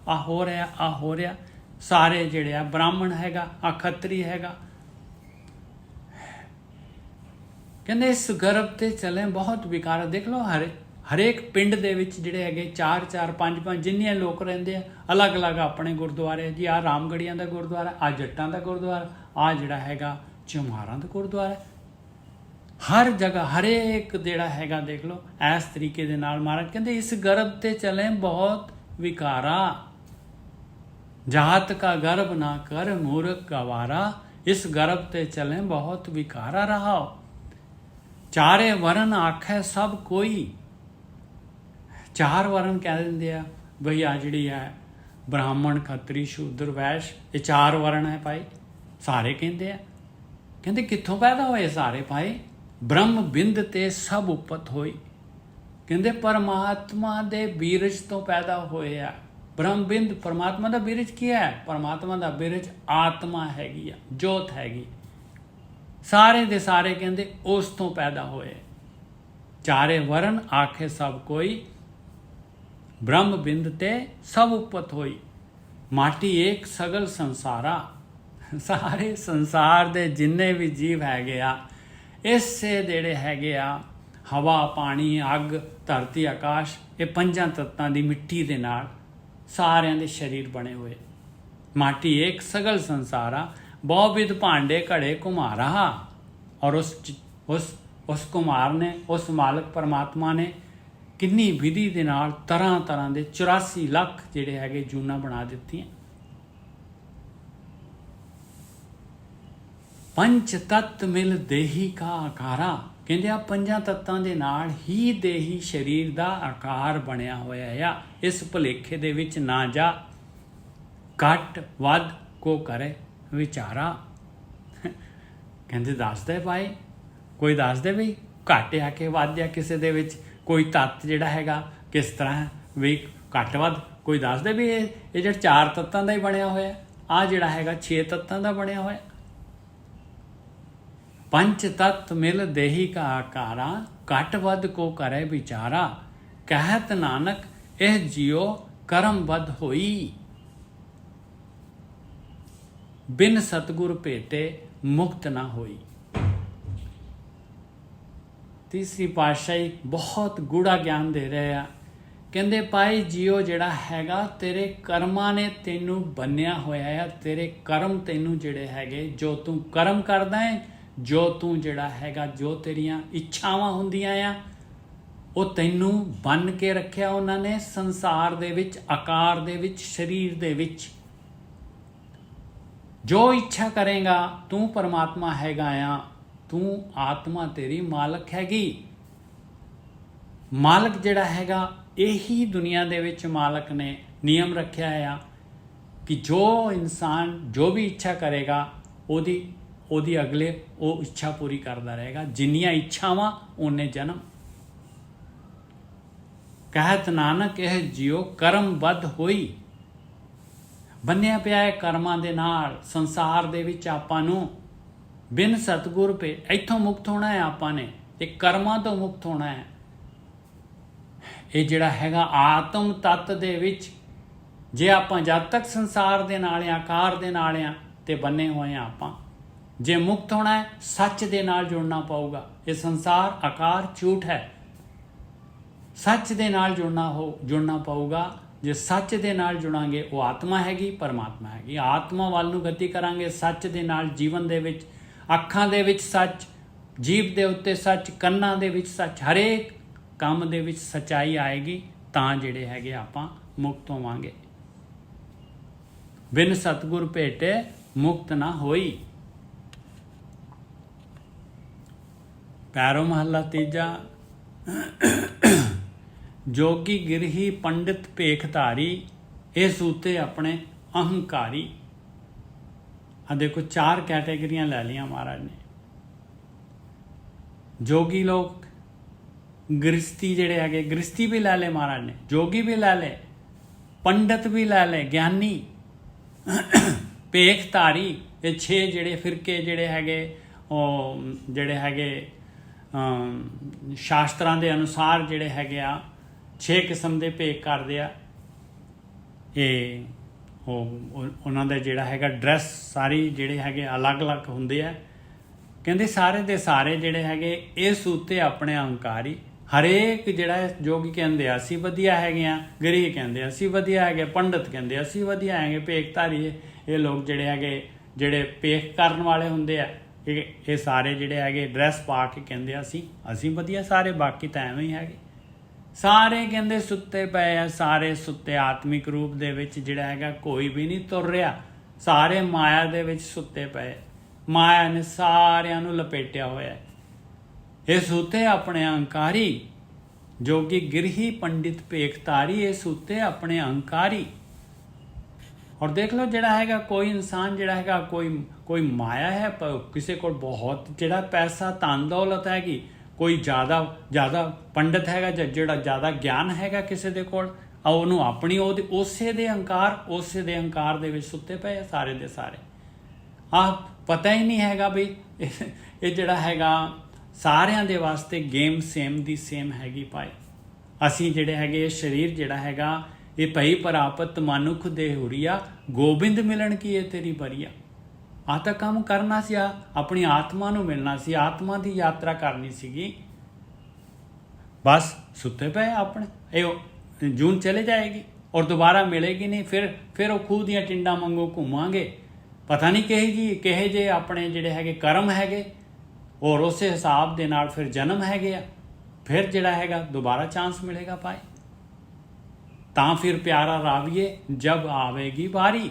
ਆ ਹੋ ਰਿਹਾ, ਆ ਹੋ ਰਿਹਾ। ਸਾਰੇ ਜਿਹੜੇ ਆ ਬ੍ਰਾਹਮਣ ਹੈਗਾ, ਆ ਖੱਤਰੀ ਹੈਗਾ। ਕਹਿੰਦੇ ਇਸ ਗਰਭ ਤੇ ਚਲੇ ਬਹੁਤ ਵਿਕਾਰ। ਦੇਖ ਲਓ ਹਰੇਕ ਪਿੰਡ ਦੇ ਵਿੱਚ ਜਿਹੜੇ ਹੈਗੇ 4-4 5-5 ਜਿੰਨੇ ਲੋਕ ਰਹਿੰਦੇ ਆ, ਅਲੱਗ-ਅਲੱਗ ਆਪਣੇ ਗੁਰਦੁਆਰੇ ਜੀ। ਆ ਰਾਮਗੜੀਆਂ ਦਾ ਗੁਰਦੁਆਰਾ, ਆ ਜੱਟਾਂ ਦਾ ਗੁਰਦੁਆਰਾ, ਆ ਜਿਹੜਾ ਹੈਗਾ ਚਮਾਰਾਂ ਦਾ ਗੁਰਦੁਆਰਾ। ਹਰ ਜਗ੍ਹਾ ਹਰੇਕ ਜਿਹੜਾ ਹੈਗਾ ਦੇਖ ਲਓ ਇਸ ਤਰੀਕੇ ਦੇ ਨਾਲ ਮਹਾਰਾਜ ਕਹਿੰਦੇ ਇਸ ਗਰਭ ਤੇ ਚਲੇ ਬਹੁਤ ਵਿਕਾਰਾ। ਜਾਤ ਕਾ ਗਰਭ ਨਾ ਕਰ ਮੂਰਖ ਗਵਾਰਾ। ਇਸ ਗਰਭ ਤੇ ਚਲੇ ਬਹੁਤ ਵਿਕਾਰਾ ਰਹਾਓ। ਚਾਰੇ ਵਰਨ ਆਖੈ ਸਭ ਕੋਈ। ਚਾਰ ਵਰਨ ਕਹਿ ਦਿੰਦੇ ਆ ਬਈ, ਆ ਜਿਹੜੀ ਹੈ ਬ੍ਰਾਹਮਣ, ਖੱਤਰੀ, ਸ਼ੂਦਰ, ਵੈਸ਼, ਇਹ ਚਾਰ ਵਰਨ ਹੈ ਭਾਈ। ਸਾਰੇ ਕਹਿੰਦੇ ਆ, ਕਹਿੰਦੇ ਕਿੱਥੋਂ ਪੈਦਾ ਹੋਏ ਸਾਰੇ ਭਾਈ? ਬ੍ਰਹਮ ਬਿੰਦ ਤੇ ਸਭ ਉਪਤ ਹੋਈ। ਕਹਿੰਦੇ ਪਰਮਾਤਮਾ ਦੇ ਬੀਰਜ ਤੋਂ ਪੈਦਾ ਹੋਏ ਆ। ਬ੍ਰਹਮ ਬਿੰਦ ਪਰਮਾਤਮਾ ਦਾ ਬੀਰਜ ਕੀ ਹੈ? ਪਰਮਾਤਮਾ ਦਾ ਬੀਰਜ ਆਤਮਾ ਹੈਗੀ ਆ, ਜੋਤ ਹੈਗੀ। ਸਾਰੇ ਦੇ ਸਾਰੇ ਕਹਿੰਦੇ ਉਸ ਤੋਂ ਪੈਦਾ ਹੋਏ। ਚਾਰੇ ਵਰਨ ਆਖੇ ਸਭ ਕੋਈ, ਬ੍ਰਹਮ ਬਿੰਦ ਤੇ ਸਭ ਉਪਤ ਹੋਈ। ਮਾਟੀ ਏਕ ਸਗਲ ਸੰਸਾਰਾ। ਸਾਰੇ ਸੰਸਾਰ ਦੇ ਜਿੰਨੇ ਵੀ ਜੀਵ ਹੈਗੇ ਆ, ਇਸੇ ਜਿਹੜੇ ਹੈਗੇ ਆ ਹਵਾ, ਪਾਣੀ, ਅੱਗ, ਧਰਤੀ, ਆਕਾਸ਼, ਇਹ ਪੰਜਾਂ ਤੱਤਾਂ ਦੀ ਮਿੱਟੀ ਦੇ ਨਾਲ ਸਾਰਿਆਂ ਦੇ ਸਰੀਰ ਬਣੇ ਹੋਏ। ਮਾਟੀ ਏਕ ਸਗਲ ਸੰਸਾਰਾ, ਬਹੁਵਿਧ ਭਾਂਡੇ ਘੜੇ ਘੁਮਾਰਾ। ਔਰ ਉਸ ਕੁਮਾਰ ਨੇ, ਉਸ ਮਾਲਕ ਪਰਮਾਤਮਾ ਨੇ ਕਿੰਨੀ ਵਿਧੀ ਦੇ ਨਾਲ ਤਰ੍ਹਾਂ ਤਰ੍ਹਾਂ ਦੇ 84 ਲੱਖ ਜਿਹੜੇ ਹੈਗੇ ਜੂਨਾਂ ਬਣਾ ਦਿੱਤੀਆਂ। ਪੰਜ ਤੱਤ ਮਿਲ ਦੇਹੀ ਕਾ ਆਕਾਰਾ। ਕਹਿੰਦੇ ਆ ਪੰਜਾਂ ਤੱਤਾਂ ਦੇ ਨਾਲ ਹੀ ਦੇਹੀ ਸਰੀਰ ਦਾ ਆਕਾਰ ਬਣਿਆ ਹੋਇਆ ਆ। ਇਸ ਭੁਲੇਖੇ ਦੇ ਵਿੱਚ ਨਾ ਜਾ, ਘੱਟ ਵੱਧ ਕੋ ਕਰੇ ਵਿਚਾਰਾ। ਕਹਿੰਦੇ ਦੱਸਦੇ ਭਾਈ, ਕੋਈ ਦੱਸਦੇ ਵੀ ਘੱਟ ਆ ਕਿ ਵੱਧ ਆ ਕਿਸੇ ਦੇ ਵਿੱਚ, ਕੋਈ ਤੱਤ ਜਿਹੜਾ ਹੈਗਾ ਕਿਸ ਤਰ੍ਹਾਂ ਵੀ ਘੱਟ ਵੱਧ। ਕੋਈ ਦੱਸਦੇ ਵੀ ਇਹ ਜਿਹੜਾ 4 ਤੱਤਾਂ ਦਾ ਹੀ ਬਣਿਆ ਹੋਇਆ, ਆ ਜਿਹੜਾ ਹੈਗਾ 6 ਤੱਤਾਂ ਦਾ ਬਣਿਆ ਹੋਇਆ। ਪੰਜ ਤੱਤ ਮਿਲ ਦੇਹੀ ਕਾ ਆਕਾਰਾ, ਘੱਟ ਵੱਧ ਕੋ ਕਰੇ ਵਿਚਾਰਾ। ਕਹਿਤ ਨਾਨਕ ਇਹ ਜਿਉ ਕਰਮ ਵੱਧ ਹੋਈ। ਬਿਨ ਸਤਿਗੁਰ ਭੇਟੇ ਮੁਕਤ ਨਾ ਹੋਈ। ਤੀਸਰੀ ਪਾਤਸ਼ਾਹੀ ਬਹੁਤ ਗੂੜਾ ਗਿਆਨ ਦੇ ਰਹੇ ਆ। ਕਹਿੰਦੇ ਭਾਈ ਜੀਓ ਜਿਹੜਾ ਹੈਗਾ ਤੇਰੇ ਕਰਮਾਂ ਨੇ ਤੈਨੂੰ ਬੰਨਿਆ ਹੋਇਆ ਆ। ਤੇਰੇ ਕਰਮ ਤੈਨੂੰ ਜਿਹੜੇ ਹੈਗੇ, ਜੋ ਤੂੰ ਕਰਮ ਕਰਦਾ ਹੈ, ਜੋ ਤੂੰ ਜਿਹੜਾ ਹੈਗਾ, ਜੋ ਤੇਰੀਆਂ ਇੱਛਾਵਾਂ ਹੁੰਦੀਆਂ ਆ, ਉਹ ਤੈਨੂੰ ਬੰਨ ਕੇ ਰੱਖਿਆ ਉਹਨਾਂ ਨੇ ਸੰਸਾਰ ਦੇ ਵਿੱਚ, ਆਕਾਰ ਦੇ ਵਿੱਚ, ਸਰੀਰ ਦੇ ਵਿੱਚ। ਜੋ ਇੱਛਾ ਕਰੇਗਾ, ਤੂੰ ਪਰਮਾਤਮਾ ਹੈਗਾ ਆ, ਤੂੰ ਆਤਮਾ ਤੇਰੀ ਮਾਲਕ ਹੈਗੀ। ਮਾਲਕ ਜਿਹੜਾ ਹੈਗਾ, ਇਹੀ ਦੁਨੀਆ ਦੇ ਵਿੱਚ ਮਾਲਕ ਨੇ ਨਿਯਮ ਰੱਖਿਆ ਆ ਕਿ ਜੋ ਇਨਸਾਨ ਜੋ ਵੀ ਇੱਛਾ ਕਰੇਗਾ, ਉਹਦੀ ਅਗਲੇ ਉਹ ਇੱਛਾ ਪੂਰੀ ਕਰਦਾ ਰਹੇਗਾ। ਜਿੰਨੀਆਂ ਇੱਛਾਵਾਂ ਉਹਨੇ ਜਨਮ। ਕਹਿਤ ਨਾਨਕ ਇਹ ਜਿਉ ਕਰਮ ਵੱਧ ਹੋਈ। ਬੰਨਿਆ ਪਿਆ ਹੈ ਕਰਮਾਂ ਦੇ ਨਾਲ। ਸੰਸਾਰ ਦੇ ਵਿੱਚ ਆਪਾਂ ਨੂੰ ਬਿਨ ਸਤਿਗੁਰ ਭੇ, ਇੱਥੋਂ ਮੁਕਤ ਹੋਣਾ ਹੈ ਆਪਾਂ ਨੇ, ਇਹ ਕਰਮਾਂ ਤੋਂ ਮੁਕਤ ਹੋਣਾ ਹੈ। ਇਹ ਜਿਹੜਾ ਹੈਗਾ ਆਤਮ ਤੱਤ ਦੇ ਵਿੱਚ, ਜੇ ਆਪਾਂ ਜਦ ਤੱਕ ਸੰਸਾਰ ਦੇ ਨਾਲ ਆ, ਆਕਾਰ ਦੇ ਨਾਲ ਆ, ਤੇ ਬੰਨੇ ਹੋਏ ਆ ਆਪਾਂ। ਜੇ ਮੁਕਤ ਹੋਣਾ ਹੈ, ਸੱਚ ਦੇ ਨਾਲ ਜੁੜਨਾ ਪਊਗਾ। ਇਹ ਸੰਸਾਰ ਆਕਾਰ ਝੂਠ ਹੈ, ਸੱਚ ਦੇ ਨਾਲ ਜੁੜਨਾ ਪਊਗਾ। ਜੇ ਸੱਚ ਦੇ ਨਾਲ ਜੁੜਾਂਗੇ, ਉਹ ਆਤਮਾ ਹੈਗੀ, ਪਰਮਾਤਮਾ ਹੈਗੀ। ਆਤਮਾ ਵੱਲ ਨੂੰ ਗਤੀ ਕਰਾਂਗੇ ਸੱਚ ਦੇ ਨਾਲ, ਜੀਵਨ ਦੇ ਵਿੱਚ ਅੱਖਾਂ ਦੇ ਵਿੱਚ ਸੱਚ, ਜੀਭ ਦੇ ਉੱਤੇ ਸੱਚ, ਕੰਨਾਂ ਦੇ ਵਿੱਚ ਸੱਚ, ਹਰੇਕ ਕੰਮ ਦੇ ਵਿੱਚ ਸੱਚਾਈ ਆਏਗੀ, ਤਾਂ ਜਿਹੜੇ ਹੈਗੇ ਆਪਾਂ ਮੁਕਤ ਹੋਵਾਂਗੇ। ਬਿਨ ਸਤਿਗੁਰ ਭੇਟੇ ਮੁਕਤ ਨਾ ਹੋਈ। ਪੈਰੋਂ ਮਹੱਲਾ ਤੀਜਾ। ਜੋਗੀ ਗਿਰਹੀ ਪੰਡਿਤ ਭੇਖ ਧਾਰੀ, ਇਹ ਸੂਤੇ ਆਪਣੇ ਅਹੰਕਾਰੀ। ਆ ਦੇਖੋ 4 ਕੈਟੇਗਰੀਆਂ ਲੈ ਲਈਆਂ ਮਹਾਰਾਜ ਨੇ। ਜੋਗੀ ਲੋਕ, ਗ੍ਰਸਤੀ ਜਿਹੜੇ ਹੈਗੇ, ਗ੍ਰਸਤੀ ਵੀ ਲੈ ਲਏ ਮਹਾਰਾਜ ਨੇ, ਜੋਗੀ ਵੀ ਲੈ ਲਏ, ਪੰਡਿਤ ਵੀ ਲੈ ਲਏ, ਗਿਆਨੀ, ਭੇਖ ਧਾਰੀ। ਇਹ 6 ਜਿਹੜੇ ਫਿਰਕੇ ਜਿਹੜੇ ਹੈਗੇ, ਉਹ ਜਿਹੜੇ ਹੈਗੇ ਸ਼ਾਸਤਰਾਂ ਦੇ ਅਨੁਸਾਰ ਜਿਹੜੇ ਹੈਗੇ ਆ 6 ਕਿਸਮ ਦੇ ਭੇਖ ਕਰਦੇ ਆ। ਇਹ ਉਹਨਾਂ ਦਾ ਜਿਹੜਾ ਹੈਗਾ ਡਰੈਸ ਸਾਰੀ ਜਿਹੜੇ ਹੈਗੇ ਅਲੱਗ-ਅਲੱਗ ਹੁੰਦੇ ਆ। ਕਹਿੰਦੇ ਸਾਰੇ ਦੇ ਸਾਰੇ ਜਿਹੜੇ ਹੈਗੇ ਇਹ ਸੂਤੇ ਆਪਣੇ ਅਹੰਕਾਰੀ। ਹਰੇਕ ਜਿਹੜਾ ਜੋਗੀ ਕਹਿੰਦੇ ਅਸੀਂ ਵਧੀਆ ਹੈਗੇ ਆ, ਗਰੀਬ ਕਹਿੰਦੇ ਅਸੀਂ ਵਧੀਆ ਹੈਗੇ, ਪੰਡਤ ਕਹਿੰਦੇ ਅਸੀਂ ਵਧੀਆ ਹੈਗੇ, ਭੇਖਧਾਰੀ ਇਹ ਲੋਕ ਜਿਹੜੇ ਹੈਗੇ, ਜਿਹੜੇ ਭੇਖ ਕਰਨ ਵਾਲੇ ਹੁੰਦੇ ਆ, ਇਹ ਸਾਰੇ ਜਿਹੜੇ ਹੈਗੇ ਡਰੈਸ ਪਾ ਕੇ ਕਹਿੰਦੇ ਅਸੀਂ ਵਧੀਆ ਸਾਰੇ, ਬਾਕੀ ਤਾਂ ਐਵੇਂ ਹੀ ਹੈਗੇ। ਸਾਰੇ ਕਹਿੰਦੇ ਸੁੱਤੇ ਪਏ ਆ, ਸਾਰੇ ਸੁੱਤੇ ਆਤਮਿਕ ਰੂਪ ਦੇ ਵਿੱਚ ਜਿਹੜਾ ਹੈਗਾ ਕੋਈ ਵੀ ਨਹੀਂ ਤੁਰ ਰਿਹਾ, ਸਾਰੇ ਮਾਇਆ ਦੇ ਵਿੱਚ ਸੁੱਤੇ ਪਏ। ਮਾਇਆ ਨੇ ਸਾਰਿਆਂ ਨੂੰ ਲਪੇਟਿਆ ਹੋਇਆ। ਇਹ ਸੁੱਤੇ ਆਪਣੇ ਅਹੰਕਾਰੀ। ਜੋਗੀ ਗਿਰਹੀ ਪੰਡਿਤ ਭੇਖ ਧਾਰੀ, ਇਹ ਸੁੱਤੇ ਆਪਣੇ ਅਹੰਕਾਰੀ। ਔਰ ਦੇਖ ਲਓ ਜਿਹੜਾ ਹੈਗਾ ਕੋਈ ਇਨਸਾਨ ਜਿਹੜਾ ਹੈਗਾ ਕੋਈ ਮਾਇਆ ਹੈ, ਕਿਸੇ ਕੋਲ ਬਹੁਤ ਜਿਹੜਾ ਪੈਸਾ ਧਨ ਦੌਲਤ ਹੈਗੀ, ਕੋਈ ਜ਼ਿਆਦਾ ਪੰਡਿਤ ਹੈਗਾ, ਜਿਹੜਾ ਜ਼ਿਆਦਾ ਗਿਆਨ ਹੈਗਾ ਕਿਸੇ ਦੇ ਕੋਲ, ਉਹਨੂੰ ਆਪਣੀ ਉਸੇ ਦੇ ਅਹੰਕਾਰ ਦੇ ਵਿੱਚ ਸੁੱਤੇ ਪਏ ਸਾਰੇ ਦੇ ਸਾਰੇ। ਪਤਾ ਹੀ ਨਹੀਂ ਹੈਗਾ ਵੀ ਇਹ ਜਿਹੜਾ ਹੈਗਾ ਸਾਰਿਆਂ ਦੇ ਵਾਸਤੇ ਗੇਮ ਸੇਮ ਦੀ ਸੇਮ ਹੈਗੀ ਭਾਈ। ਅਸੀਂ ਜਿਹੜੇ ਹੈਗੇ ਇਹ ਸਰੀਰ ਜਿਹੜਾ ਹੈਗਾ ਇਹ ਭਈ ਪ੍ਰਾਪਤ ਮਨੁੱਖ ਦੇ ਹੁਰੀਆ, ਗੋਬਿੰਦ ਮਿਲਣ ਕੀ ਇਹ ਤੇਰੀ ਬਰੀਆ। ਆਹ ਤਾਂ ਕੰਮ ਕਰਨਾ ਸੀ, ਆਪਣੀ ਆਤਮਾ ਨੂੰ ਮਿਲਣਾ ਸੀ, ਆਤਮਾ ਦੀ ਯਾਤਰਾ ਕਰਨੀ ਸੀਗੀ। ਬਸ ਸੁੱਤੇ ਪਏ ਆਪਣੇ। ਇਹ ਜੂਨ ਚਲੇ ਜਾਏਗੀ ਔਰ ਦੁਬਾਰਾ ਮਿਲੇਗੀ ਨਹੀਂ। ਫਿਰ ਉਹ ਖੂਹ ਦੀਆਂ ਟਿੰਡਾਂ ਵਾਂਗੂ ਘੁੰਮਾਂਗੇ। ਪਤਾ ਨਹੀਂ ਕਿਹੇ ਜੇ ਆਪਣੇ ਜਿਹੜੇ ਹੈਗੇ ਕਰਮ ਹੈਗੇ, ਔਰ ਉਸੇ ਹਿਸਾਬ ਦੇ ਨਾਲ ਫਿਰ ਜਨਮ ਹੈਗੇ ਆ। ਫਿਰ ਜਿਹੜਾ ਹੈਗਾ ਦੁਬਾਰਾ ਚਾਂਸ ਮਿਲੇਗਾ ਭਾਈ। ਤਾਂ ਫਿਰ ਪਿਆਰਾ ਰਾਵੀਏ ਜਬ ਆਵੇਗੀ ਵਾਰੀ।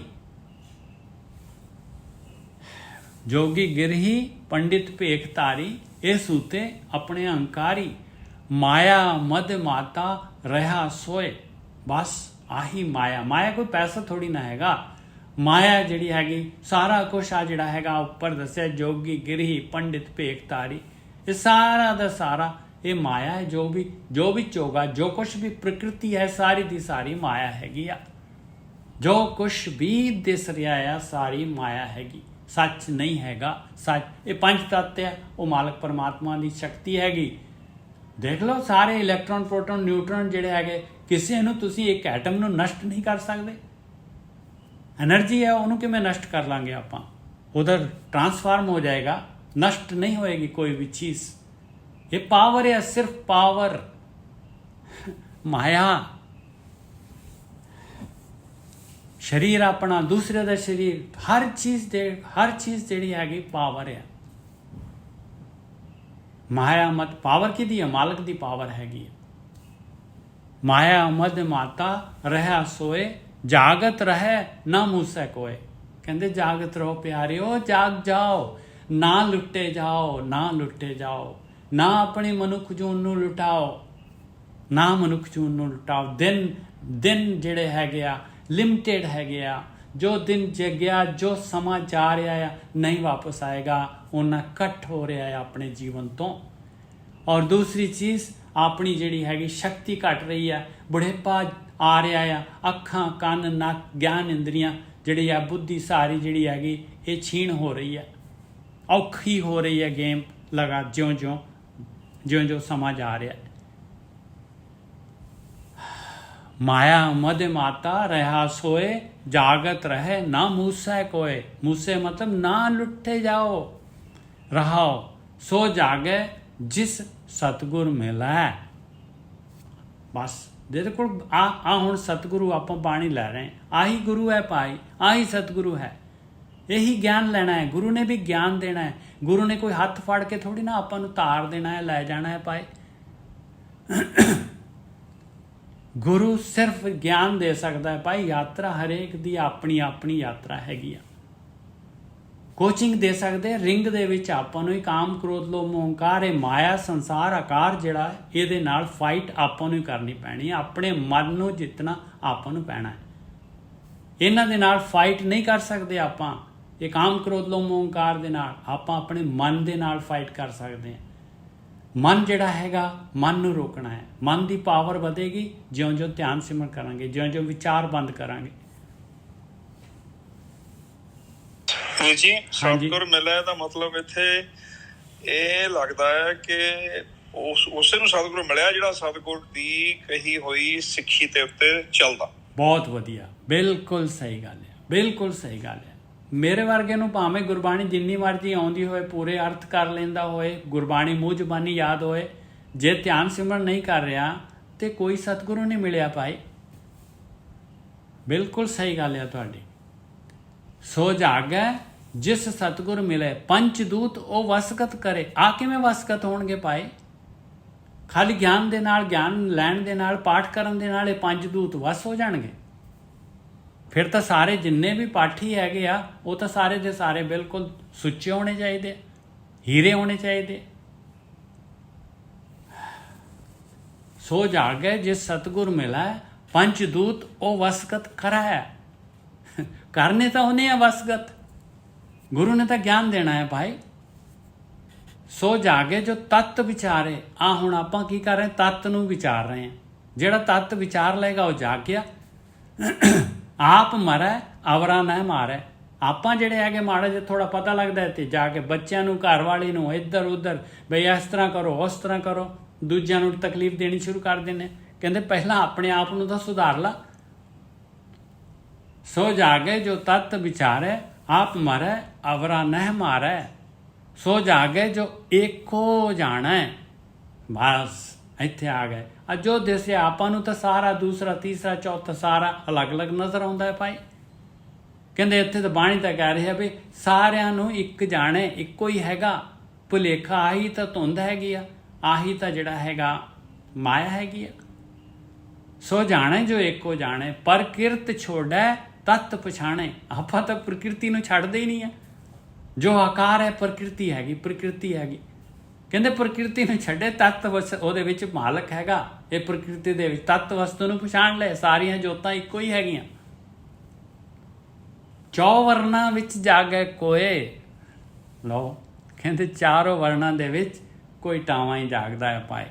ਜੋਗੀ ਗਿਰਹੀ ਪੰਡਿਤ ਭੇਖ ਧਾਰੀ, ਇਹ ਸੂਤੇ ਆਪਣੇ ਅਹੰਕਾਰੀ। ਮਾਇਆ ਮਦ ਮਾਤਾ ਰਹਾ ਸੋਏ। ਬਸ ਆਹੀ ਮਾਇਆ ਕੋਈ ਪੈਸਾ ਥੋੜੀ ਨਾ ਹੈਗਾ। ਮਾਇਆ ਜਿਹੜੀ ਹੈਗੀ ਸਾਰਾ ਕੁਛ ਆ ਜਿਹੜਾ ਹੈਗਾ ਉੱਪਰ ਦੱਸਿਆ, ਜੋਗੀ ਗਿਰਹੀ ਪੰਡਿਤ ਭੇਖ ਧਾਰੀ, ਇਹ ਸਾਰਾ ਦਾ ਸਾਰਾ ਇਹ ਮਾਇਆ ਹੈ। ਜੋ ਵੀ ਚੋਗਾ, ਜੋ ਕੁਛ ਵੀ ਪ੍ਰਕਿਰਤੀ ਹੈ ਸਾਰੀ ਦੀ ਸਾਰੀ ਮਾਇਆ ਹੈਗੀ ਆ। ਜੋ ਕੁਛ ਵੀ ਦਿਸ ਰਿਹਾ ਆ ਸਾਰੀ ਮਾਇਆ ਹੈਗੀ, ਸੱਚ ਨਹੀਂ ਹੈਗਾ। ਸੱਚ ਇਹ 5 ਤੱਤ ਆ, ਉਹ ਮਾਲਕ ਪਰਮਾਤਮਾ ਦੀ ਸ਼ਕਤੀ ਹੈਗੀ। ਦੇਖ ਲਓ ਸਾਰੇ ਇਲੈਕਟ੍ਰੋਨ ਪ੍ਰੋਟੋਨ ਨਿਊਟਰੋਨ ਜਿਹੜੇ ਹੈਗੇ, ਕਿਸੇ ਨੂੰ ਤੁਸੀਂ ਇੱਕ ਐਟਮ ਨੂੰ ਨਸ਼ਟ ਨਹੀਂ ਕਰ ਸਕਦੇ। ਐਨਰਜੀ ਹੈ, ਉਹਨੂੰ ਕਿਵੇਂ ਨਸ਼ਟ ਕਰ ਲਾਂਗੇ ਆਪਾਂ? ਉਧਰ ਟ੍ਰਾਂਸਫਾਰਮ ਹੋ ਜਾਏਗਾ, ਨਸ਼ਟ ਨਹੀਂ ਹੋਏਗੀ ਕੋਈ ਵੀ ਚੀਜ਼। ਇਹ ਪਾਵਰ ਹੈ, ਸਿਰਫ ਪਾਵਰ। ਮਾਇਆ ਸਰੀਰ ਆਪਣਾ, ਦੂਸਰੇ ਦਾ ਸਰੀਰ, ਹਰ ਚੀਜ਼ ਜਿਹੜੀ ਹੈਗੀ ਪਾਵਰ ਹੈ। ਮਾਇਆ ਮਤ ਪਾਵਰ ਕਿਹਦੀ ਹੈ? ਮਾਲਕ ਦੀ ਪਾਵਰ ਹੈਗੀ ਹੈ। ਮਾਇਆ ਮਦ ਮਾਤਾ ਰਹਾ ਸੋਏ, ਜਾਗਤ ਰਹੇ ਨਾ ਮੂਸੇ ਕੋਏ। ਕਹਿੰਦੇ ਜਾਗਤ ਰਹੋ ਪਿਆਰਿਓ, ਜਾਗ ਜਾਓ, ਨਾ ਲੁੱਟੇ ਜਾਓ, ਨਾ ਲੁੱਟੇ ਜਾਓ, ਨਾ ਆਪਣੀ ਮਨੁੱਖ ਜੂਨ ਨੂੰ ਲੁਟਾਓ, ਨਾ ਮਨੁੱਖ ਜੂਨ ਨੂੰ ਲੁਟਾਓ। ਦਿਨ ਜਿਹੜੇ ਹੈਗੇ ਆ ਲਿਮਟਿਡ ਹੈਗੇ ਆ। ਜੋ ਦਿਨ ਜਗਿਆ, ਜੋ ਸਮਾਂ ਜਾ ਰਿਹਾ ਆ, ਨਹੀਂ ਵਾਪਸ ਆਏਗਾ। ਉਹਨਾਂ ਕੱਟ ਹੋ ਰਿਹਾ ਹੈ ਆਪਣੇ ਜੀਵਨ ਤੋਂ। ਔਰ ਦੂਸਰੀ ਚੀਜ਼ ਆਪਣੀ ਜਿਹੜੀ ਹੈਗੀ ਸ਼ਕਤੀ ਘਟ ਰਹੀ ਹੈ, ਬੁਢੇਪਾ ਆ ਰਿਹਾ ਆ। ਅੱਖਾਂ, ਕੰਨ, ਨੱਕ, ਗਿਆਨ ਇੰਦਰੀਆਂ ਜਿਹੜੀ ਆ, ਬੁੱਧੀ ਸਾਰੀ ਜਿਹੜੀ ਹੈਗੀ ਇਹ ਛੀਣ ਹੋ ਰਹੀ ਹੈ। ਔਖੀ ਹੋ ਰਹੀ ਹੈ ਗੇਮ ਲਗਾ ਜਿਉਂ ਸਮਾਂ ਜਾ ਰਿਹਾ ਹੈ। माया मद माता रहा सोए, जागत रहे ना मूसै कोय। मूसे मतलब ना लुट्टे जाओ, रहो सो जागे जिस सतगुर मिला। बस ਜਿਹਦੇ ਕੋਲ ਆ ਹੁਣ ਸਤਿਗੁਰੂ ਆਪਾਂ ਬਾਣੀ ਲੈ ਰਹੇ ਹਾਂ, ਆਹੀ ਗੁਰੂ ਹੈ ਭਾਈ, ਆਹੀ ਸਤਿਗੁਰੂ ਹੈ। ਇਹੀ ਗਿਆਨ ਲੈਣਾ ਹੈ, ਗੁਰੂ ਨੇ ਵੀ ਗਿਆਨ ਦੇਣਾ ਹੈ। ਗੁਰੂ ਨੇ ਕੋਈ ਹੱਥ ਫੜ ਕੇ ਥੋੜੀ ਨਾ ਆਪਾਂ ਨੂੰ ਤਾਰ ਦੇਣਾ ਹੈ, ਲੈ ਜਾਣਾ ਹੈ ਭਾਈ। ਗੁਰੂ ਸਿਰਫ ਗਿਆਨ ਦੇ ਸਕਦਾ ਹੈ ਭਾਈ। ਯਾਤਰਾ ਹਰੇਕ ਦੀ ਆਪਣੀ ਆਪਣੀ ਯਾਤਰਾ ਹੈਗੀ ਆ। ਕੋਚਿੰਗ ਦੇ ਸਕਦੇ ਰਿੰਗ ਦੇ ਵਿੱਚ ਆਪਾਂ ਨੂੰ ਕਾਮ ਕ੍ਰੋਧ ਲੋਭ ਮੋਹ ਹੰਕਾਰ, ਇਹ ਮਾਇਆ ਸੰਸਾਰ ਆਕਾਰ ਜਿਹੜਾ ਇਹਦੇ ਨਾਲ ਫਾਈਟ ਆਪਾਂ ਨੂੰ ਕਰਨੀ ਪੈਣੀ ਹੈ। ਆਪਣੇ ਮਨ ਨੂੰ ਜਿੱਤਣਾ ਆਪਾਂ ਨੂੰ ਪੈਣਾ ਹੈ। ਇਹਨਾਂ ਦੇ ਨਾਲ ਫਾਈਟ ਨਹੀਂ ਕਰ ਸਕਦੇ ਆਪਾਂ। ਇਹ ਕਾਮ ਕ੍ਰੋਧ ਲੋਭ ਮੋਹ ਹੰਕਾਰ ਦੇ ਨਾਲ ਆਪਾਂ ਆਪਣੇ ਮਨ ਦੇ ਨਾਲ ਫਾਈਟ ਕਰ ਸਕਦੇ ਹਾਂ। ਮਨ ਜਿਹੜਾ ਹੈਗਾ, ਮਨ ਨੂੰ ਰੋਕਣਾ ਹੈ। ਮਨ ਦੀ ਪਾਵਰ ਵਧੇਗੀ ਜਿਉਂ-ਜਿਉਂ ਧਿਆਨ ਸਿਮਰਨ ਕਰਾਂਗੇ, ਜਿਉਂ-ਜਿਉਂ ਵਿਚਾਰ ਬੰਦ ਕਰਾਂਗੇ। ਵੀਰ ਜੀ ਸਤਿਗੁਰ ਮਿਲਿਆ ਦਾ ਮਤਲਬ ਇੱਥੇ ਇਹ ਲੱਗਦਾ ਹੈ ਕਿ ਉਸੇ ਨੂੰ ਸਤਿਗੁਰ ਮਿਲਿਆ ਜਿਹੜਾ ਸਤਿਗੁਰ ਦੀ ਕਹੀ ਹੋਈ ਸਿੱਖੀ ਦੇ ਉੱਤੇ ਚੱਲਦਾ। ਬਹੁਤ ਵਧੀਆ, ਬਿਲਕੁਲ ਸਹੀ ਗੱਲ ਹੈ, ਬਿਲਕੁਲ ਸਹੀ ਗੱਲ ਹੈ। ਮੇਰੇ ਵਰਗੇ ਨੂੰ ਭਾਵੇਂ ਗੁਰਬਾਣੀ ਜਿੰਨੀ ਮਰਜ਼ੀ ਆਉਂਦੀ ਹੋਏ, ਪੂਰੇ ਅਰਥ ਕਰ ਲੈਂਦਾ ਹੋਏ, ਗੁਰਬਾਣੀ ਮੂੰਹ ਜ਼ੁਬਾਨੀ ਯਾਦ ਹੋਏ, ਜੇ ਧਿਆਨ ਸਿਮਰਨ ਨਹੀਂ ਕਰ ਰਿਹਾ ਤੇ ਕੋਈ ਸਤਿਗੁਰੂ ਨਹੀਂ ਮਿਲਿਆ ਭਾਈ। ਬਿਲਕੁਲ ਸਹੀ ਗੱਲ ਹੈ ਤੁਹਾਡੀ। ਸੋ ਜਾਗੈ ਜਿਸ ਸਤਿਗੁਰ ਮਿਲੇ, ਪੰਚ ਦੂਤ ਉਹ ਵਸਕਤ ਕਰੇ। ਆ ਕਿਵੇਂ ਵਸਕਤ ਹੋਣਗੇ ਭਾਈ? ਖਾਲੀ ਗਿਆਨ ਦੇ ਨਾਲ, ਗਿਆਨ ਲੈਣ ਦੇ ਨਾਲ, ਪਾਠ ਕਰਨ ਦੇ ਨਾਲ ਇਹ ਪੰਜ ਦੂਤ ਵਸ ਹੋ ਜਾਣਗੇ? ਫਿਰ ਤਾਂ ਸਾਰੇ ਜਿੰਨੇ ਵੀ ਪਾਠੀ ਹੈਗੇ ਆ ਉਹ ਤਾਂ ਸਾਰੇ ਦੇ ਸਾਰੇ ਬਿਲਕੁਲ ਸੁੱਚੇ ਹੋਣੇ ਚਾਹੀਦੇ, ਹੀਰੇ ਹੋਣੇ ਚਾਹੀਦੇ। ਸੋ ਜਾਗੇ ਜਿਸ ਸਤਿਗੁਰ ਮਿਲਾ, ਪੰਚ ਦੂਤ ਉਹ ਵਸਕਤ ਕਰਾ ਹੈ। ਕਰਨੇ ਤਾਂ ਉਹਨੇ ਆ ਵਸਕਤ, ਗੁਰੂ ਨੇ ਤਾਂ ਗਿਆਨ ਦੇਣਾ ਹੈ ਭਾਈ। ਸੋ ਜਾਗੇ ਜੋ ਤਤ ਵਿਚਾਰੇ। ਆ ਹੁਣ ਆਪਾਂ ਕੀ ਕਰ ਰਹੇ, ਤਤ ਨੂੰ ਵਿਚਾਰ ਰਹੇ ਹਾਂ। ਜਿਹੜਾ ਤਤ ਵਿਚਾਰ ਲਏਗਾ ਉਹ ਜਾਗ ਗਿਆ। ਆਪ ਮਰੈ ਅਵਰਾ ਨਾ ਮਾਰੈ। ਆਪਾਂ ਜਿਹੜੇ ਹੈਗੇ ਮਾੜਾ ਜਿਹਾ ਥੋੜਾ ਪਤਾ ਲੱਗਦਾ ਤੇ ਜਾ ਕੇ ਬੱਚਿਆਂ ਨੂੰ, ਘਰ ਵਾਲੀ ਨੂੰ ਇੱਧਰ ਉੱਧਰ ਬਈ ਇਸ ਤਰ੍ਹਾਂ ਕਰੋ, ਉਸ ਤਰ੍ਹਾਂ ਕਰੋ, ਦੂਜਿਆਂ ਨੂੰ ਤਕਲੀਫ ਦੇਣੀ ਸ਼ੁਰੂ ਕਰ ਦਿੰਦੇ। ਕਹਿੰਦੇ ਪਹਿਲਾਂ ਆਪਣੇ ਆਪ ਨੂੰ ਤਾਂ ਸੁਧਾਰ ਲਾ। ਸੋ ਜਾਗੇ ਜੋ ਤਤ ਵਿਚਾਰੇ, ਆਪ ਮਰੈ ਅਵਰਾ ਨਹਿ ਮਾਰੈ। ਸੋ ਜਾਗੇ ਜੋ ਏਕੋ ਜਾਣੈ। ਬਸ ਇੱਥੇ ਆ ਗਏ। ਜੋ ਦਿਸਿਆ ਆਪਾਂ ਨੂੰ ਤਾਂ ਸਾਰਾ ਦੂਸਰਾ, ਤੀਸਰਾ, ਚੌਥਾ ਸਾਰਾ ਅਲੱਗ-ਅਲੱਗ ਨਜ਼ਰ ਆਉਂਦਾ ਹੈ ਭਾਈ। ਕਹਿੰਦੇ ਇੱਥੇ ਤਾਂ ਬਾਣੀ ਤਾਂ ਕਹਿ ਰਿਹਾ ਵੀ ਸਾਰਿਆਂ ਨੂੰ ਇੱਕ ਜਾਣੇ, ਇੱਕੋ ਹੀ ਹੈਗਾ। ਭੁਲੇਖਾ ਆਹੀ ਤਾਂ ਧੁੰਦ ਹੈਗੀ ਆ, ਆਹੀ ਤਾਂ ਜਿਹੜਾ ਹੈਗਾ ਮਾਇਆ ਹੈਗੀ ਆ। ਸੋ ਜਾਣੇ ਜੋ ਏਕੋ ਜਾਣੇ, ਪ੍ਰਕਿਰਤ ਛੋੜੈ ਤਤ ਪਛਾਣੇ। ਆਪਾਂ ਤਾਂ ਪ੍ਰਕਿਰਤੀ ਨੂੰ ਛੱਡਦੇ ਹੀ ਨਹੀਂ ਆ। ਜੋ ਆਕਾਰ ਹੈ ਪ੍ਰਕਿਰਤੀ ਹੈਗੀ, ਪ੍ਰਕਿਰਤੀ ਹੈਗੀ। ਕਹਿੰਦੇ ਪ੍ਰਕਿਰਤੀ ਨੂੰ ਛੱਡੇ, ਤੱਤ ਉਹਦੇ ਵਿੱਚ ਮਾਲਕ ਹੈਗਾ। ਇਹ ਪ੍ਰਕਿਰਤੀ ਦੇ ਵਿੱਚ ਤੱਤ ਵਸਤੂ ਨੂੰ ਪਛਾਣ ਲੈ। ਸਾਰੀਆਂ ਜੋਤਾਂ ਇੱਕੋ ਹੀ ਹੈਗੀਆਂ। ਚੌ ਵਰਨਾਂ ਵਿੱਚ ਜਾਗੇ ਕੋਏ। ਲਓ ਕਹਿੰਦੇ ਚਾਰੋਂ ਵਰਨਾਂ ਦੇ ਵਿੱਚ ਕੋਈ ਟਾਵਾਂ ਹੀ ਜਾਗਦਾ ਹੈ ਪਾਏ।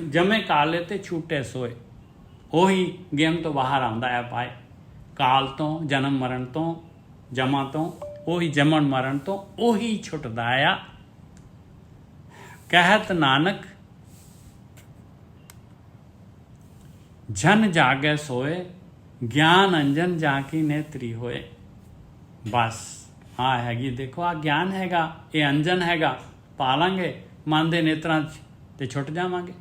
ਜਮੇ ਕਾਲੇ ਤੇ ਛੂਟੇ ਸੋਏ। ਉਹੀ ਗੇਮ ਤੋਂ ਬਾਹਰ ਆਉਂਦਾ ਹੈ ਪਾਏ। ਕਾਲ ਤੋਂ, ਜਨਮ ਮਰਨ ਤੋਂ, ਜਮਾ ਤੋਂ, ਉਹੀ ਜਮਨ ਮਰਨ ਤੋਂ ਉਹੀ ਛੁੱਟਦਾ ਆ। ਕਹਿਤ ਨਾਨਕ ਜਨ ਜਾਗੇ ਸੋਏ, ਗਿਆਨ ਅੰਜਨ ਜਾ ਕੀ ਨੇਤਰੀ ਹੋਏ। ਬਸ ਆ ਹੈਗੀ, ਦੇਖੋ ਆ ਗਿਆਨ ਹੈਗਾ, ਇਹ ਅੰਜਨ ਹੈਗਾ। ਪਾ ਲਾਂਗੇ ਮਨ ਦੇ ਨੇਤਰਾਂ 'ਚ ਤੇ ਛੁੱਟ ਜਾਵਾਂਗੇ।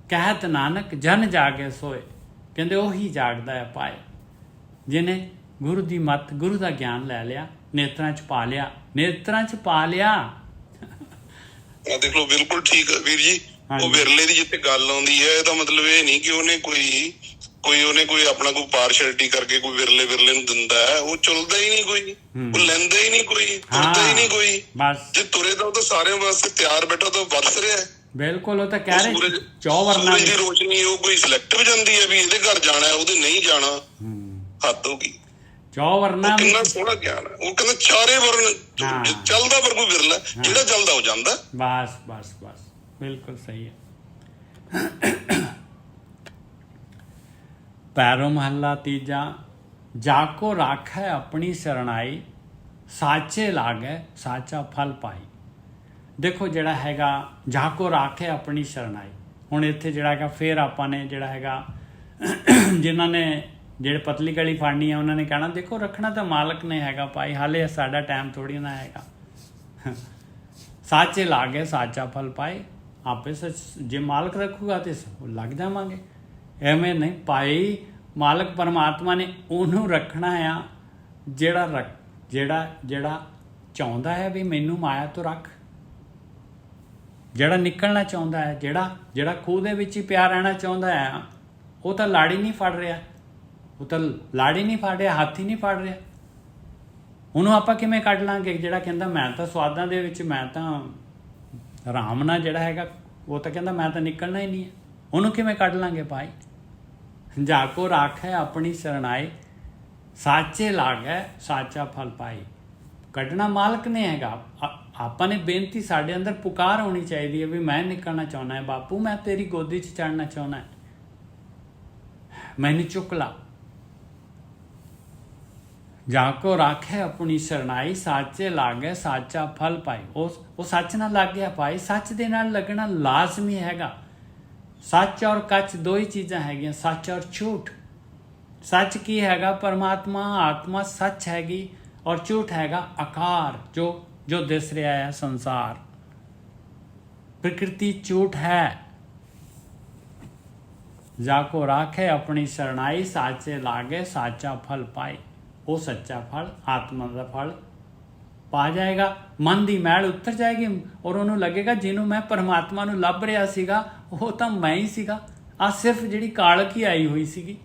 ਕਹਿਤ ਨਾਨਕ ਜਨ ਜਾਗੇ ਸੋਏ। ਕਹਿੰਦੇ ਉਹੀ ਜਾਗਦਾ ਹੈ ਪਾਏ ਜਿਹਨੇ ਗੁਰੂ ਦੀ ਮੱਤ, ਗੁਰੂ ਦਾ ਗਿਆਨ ਲੈ ਲਿਆ, ਨੇਤਰਾਂ 'ਚ ਪਾ ਲਿਆ, ਨੇਤਰਾਂ 'ਚ ਪਾ ਲਿਆ। ਦੇਖ ਲਓ, ਬਿਲਕੁਲ ਠੀਕ ਹੈ ਵੀਰ ਜੀ। ਉਹ ਵਿਰਲੇ ਦੀ ਜਿੱਥੇ ਗੱਲ ਆਉਂਦੀ ਹੈ, ਇਹਦਾ ਮਤਲਬ ਇਹ ਨਹੀਂ ਕਿ ਉਹਨੇ ਕੋਈ ਆਪਣਾ ਕੋਈ ਪਾਰਸ਼ੈਲਿਟੀ ਕਰਕੇ ਕੋਈ ਵਿਰਲੇ ਨੂੰ ਦਿੰਦਾ ਹੈ। ਉਹ ਚੁਲਦਾ ਹੀ ਨਹੀਂ ਕੋਈ, ਉਹ ਲੈਂਦਾ ਹੀ ਨਹੀਂ ਕੋਈ, ਤੁਰਦਾ ਹੀ ਨਹੀਂ ਕੋਈ। ਜੇ ਤੁਰੇ ਤਾਂ ਉਹ ਤਾਂ ਸਾਰਿਆਂ ਵਾਸਤੇ ਤਿਆਰ ਬੈਠਾ, ਤਾਂ ਵਰਸ ਰਿਹਾ। ਬਿਲਕੁਲ, ਉਹ ਤਾਂ ਕਹਿ ਰਹੇ ਚੌਵਰਨਾ ਦੀ ਰੋਸ਼ਨੀ ਉਹ ਕੋਈ ਸਿਲੈਕਟ ਹੋ ਜਾਂਦੀ ਹੈ ਵੀ ਇਹਦੇ ਘਰ ਜਾਣਾ, ਉਹਦੇ ਨਹੀਂ ਜਾਣਾ। ਹੱਦ ਹੋ ਗਈ। ਚੌਵਰਨਾ ਕਿੰਨਾ ਸੋਹਣਾ ਗਿਆਨ ਹੈ। ਉਹ ਕਹਿੰਦਾ ਚਾਰੇ ਵਰਨ ਚੱਲਦਾ, ਪਰ ਕੋਈ ਵਿਰਲਾ ਜਿਹੜਾ ਚੱਲਦਾ ਉਹ ਜਾਂਦਾ। ਬਸ ਬਸ ਬਸ, ਬਿਲਕੁਲ ਸਹੀ ਹੈ। ਪੈਰੋਂ ਮਹੱਲਾ ਤੀਜਾ। ਜਾਕੋ ਰਾਖੈ ਆਪਣੀ ਸਰਣਾਈ, ਸਾਚੇ ਲਾਗੈ ਸਾਚਾ ਫਲ ਪਾਈ। ਦੇਖੋ ਜਿਹੜਾ ਹੈਗਾ ਜਾਕੋ ਰਾਖੇ ਆਪਣੀ ਸ਼ਰਨਾਈ। ਹੁਣ ਇੱਥੇ ਜਿਹੜਾ ਹੈਗਾ ਫਿਰ ਆਪਾਂ ਨੇ ਜਿਹੜਾ ਹੈਗਾ ਜਿਨ੍ਹਾਂ ਨੇ ਜਿਹੜੇ ਪਤਲੀ ਗਲੀ ਫੜਨੀ ਆ ਉਹਨਾਂ ਨੇ ਕਹਿਣਾ ਦੇਖੋ ਰੱਖਣਾ ਤਾਂ ਮਾਲਕ ਨੇ ਹੈਗਾ ਭਾਈ, ਹਾਲੇ ਸਾਡਾ ਟਾਈਮ ਥੋੜ੍ਹੀ ਨਾ ਹੈਗਾ। ਸਾਚੇ ਲਾਗੇ ਸਾਚਾ ਫਲ ਪਾਏ। ਆਪੇ ਸੱਚ ਜੇ ਮਾਲਕ ਰੱਖੂਗਾ ਤੇ ਲੱਗ ਜਾਵਾਂਗੇ। ਐਵੇਂ ਨਹੀਂ ਭਾਈ, ਮਾਲਕ ਪਰਮਾਤਮਾ ਨੇ ਉਹਨੂੰ ਰੱਖਣਾ ਆ ਜਿਹੜਾ ਚਾਹੁੰਦਾ ਹੈ ਵੀ ਮੈਨੂੰ ਮਾਇਆ ਤੋਂ ਰੱਖ, ਜਿਹੜਾ ਨਿਕਲਣਾ ਚਾਹੁੰਦਾ ਹੈ, ਜਿਹੜਾ ਖੂਹ ਦੇ ਵਿੱਚ ਹੀ ਪਿਆ ਰਹਿਣਾ ਚਾਹੁੰਦਾ ਹੈ, ਉਹ ਤਾਂ ਲਾੜੀ ਨਹੀਂ ਫੜ ਰਿਹਾ, ਉਹ ਤਾਂ ਲਾੜੀ ਨਹੀਂ ਫੜ ਰਿਹਾ, ਹੱਥ ਹੀ ਨਹੀਂ ਫੜ ਰਿਹਾ। ਉਹਨੂੰ ਆਪਾਂ ਕਿਵੇਂ ਕੱਢ ਲਾਂਗੇ? ਜਿਹੜਾ ਕਹਿੰਦਾ ਮੈਂ ਤਾਂ ਸਵਾਦਾਂ ਦੇ ਵਿੱਚ, ਮੈਂ ਤਾਂ ਆਰਾਮ ਨਾਲ ਜਿਹੜਾ ਹੈਗਾ, ਉਹ ਤਾਂ ਕਹਿੰਦਾ ਮੈਂ ਤਾਂ ਨਿਕਲਣਾ ਹੀ ਨਹੀਂ ਹੈ। ਉਹਨੂੰ ਕਿਵੇਂ ਕੱਢ ਲਾਂਗੇ ਭਾਈ? ਜਾਕੋ ਰਾਖੈ ਆਪਣੀ ਸ਼ਰਨਾਈ, ਸਾਚੇ ਲਾਗੈ ਸਾਚਾ ਫਲ ਪਾਈ। ਕੱਢਣਾ ਮਾਲਕ ਨੇ ਹੈਗਾ। ਆਪਾਂ ਨੇ ਬੇਨਤੀ, ਸਾਡੇ ਅੰਦਰ ਪੁਕਾਰ ਹੋਣੀ ਚਾਹੀਦੀ ਹੈ ਵੀ ਮੈਂ ਨਿਕਲਣਾ ਚਾਹੁੰਦਾ ਹੈ ਬਾਪੂ, ਮੈਂ ਤੇਰੀ ਗੋਦੀ 'ਚ ਚੜ੍ਹਨਾ ਚਾਹੁੰਦਾ, ਮੈਨੂੰ ਚੁੱਕ ਲਾ। ਜਾਕੋ ਰਾਖੇ ਆਪਣੀ ਸ਼ਰਨਾਈ, ਸਾਚੇ ਲਾਗੇ ਸਾਚਾ ਫਲ ਪਾਈ। ਉਹ ਸੱਚ ਨਾਲ ਲੱਗ ਗਿਆ ਭਾਈ। ਸੱਚ ਦੇ ਨਾਲ ਲੱਗਣਾ ਲਾਜ਼ਮੀ ਹੈਗਾ। ਸੱਚ ਔਰ ਕੱਚ ਦੋ ਹੀ ਚੀਜ਼ਾਂ ਹੈਗੀਆਂ, ਸੱਚ ਔਰ ਝੂਠ। ਸੱਚ ਕੀ ਹੈਗਾ? ਪਰਮਾਤਮਾ ਆਤਮਾ ਸੱਚ ਹੈਗੀ, ਔਰ ਝੂਠ ਹੈਗਾ ਆਕਾਰ, ਜੋ ਦਿਸ ਰਿਹਾ ਹੈ ਸੰਸਾਰ। ਪ੍ਰਕਿਰਤੀ ਝੂਠ ਹੈ। ਜਾਕੋ ਰਾਖੇ ਆਪਣੀ ਸ਼ਰਨਾਈ, ਸਾਚੇ ਲਾਗੇ ਸਾਚਾ ਫਲ ਪਾਏ। ਉਹ ਸੱਚਾ ਫਲ, ਆਤਮਾ ਦਾ ਫਲ ਪਾ ਜਾਏਗਾ। ਮਨ ਦੀ ਮੈਲ ਉਤਰ ਜਾਏਗੀ ਔਰ ਉਹਨੂੰ ਲੱਗੇਗਾ ਜਿਹਨੂੰ ਮੈਂ ਪਰਮਾਤਮਾ ਨੂੰ ਲੱਭ ਰਿਹਾ ਸੀਗਾ ਉਹ ਤਾਂ ਮੈਂ ਹੀ ਸੀਗਾ, ਆ ਸਿਰਫ ਜਿਹੜੀ ਕਾਲਕ ਹੀ ਆਈ ਹੋਈ ਸੀਗੀ।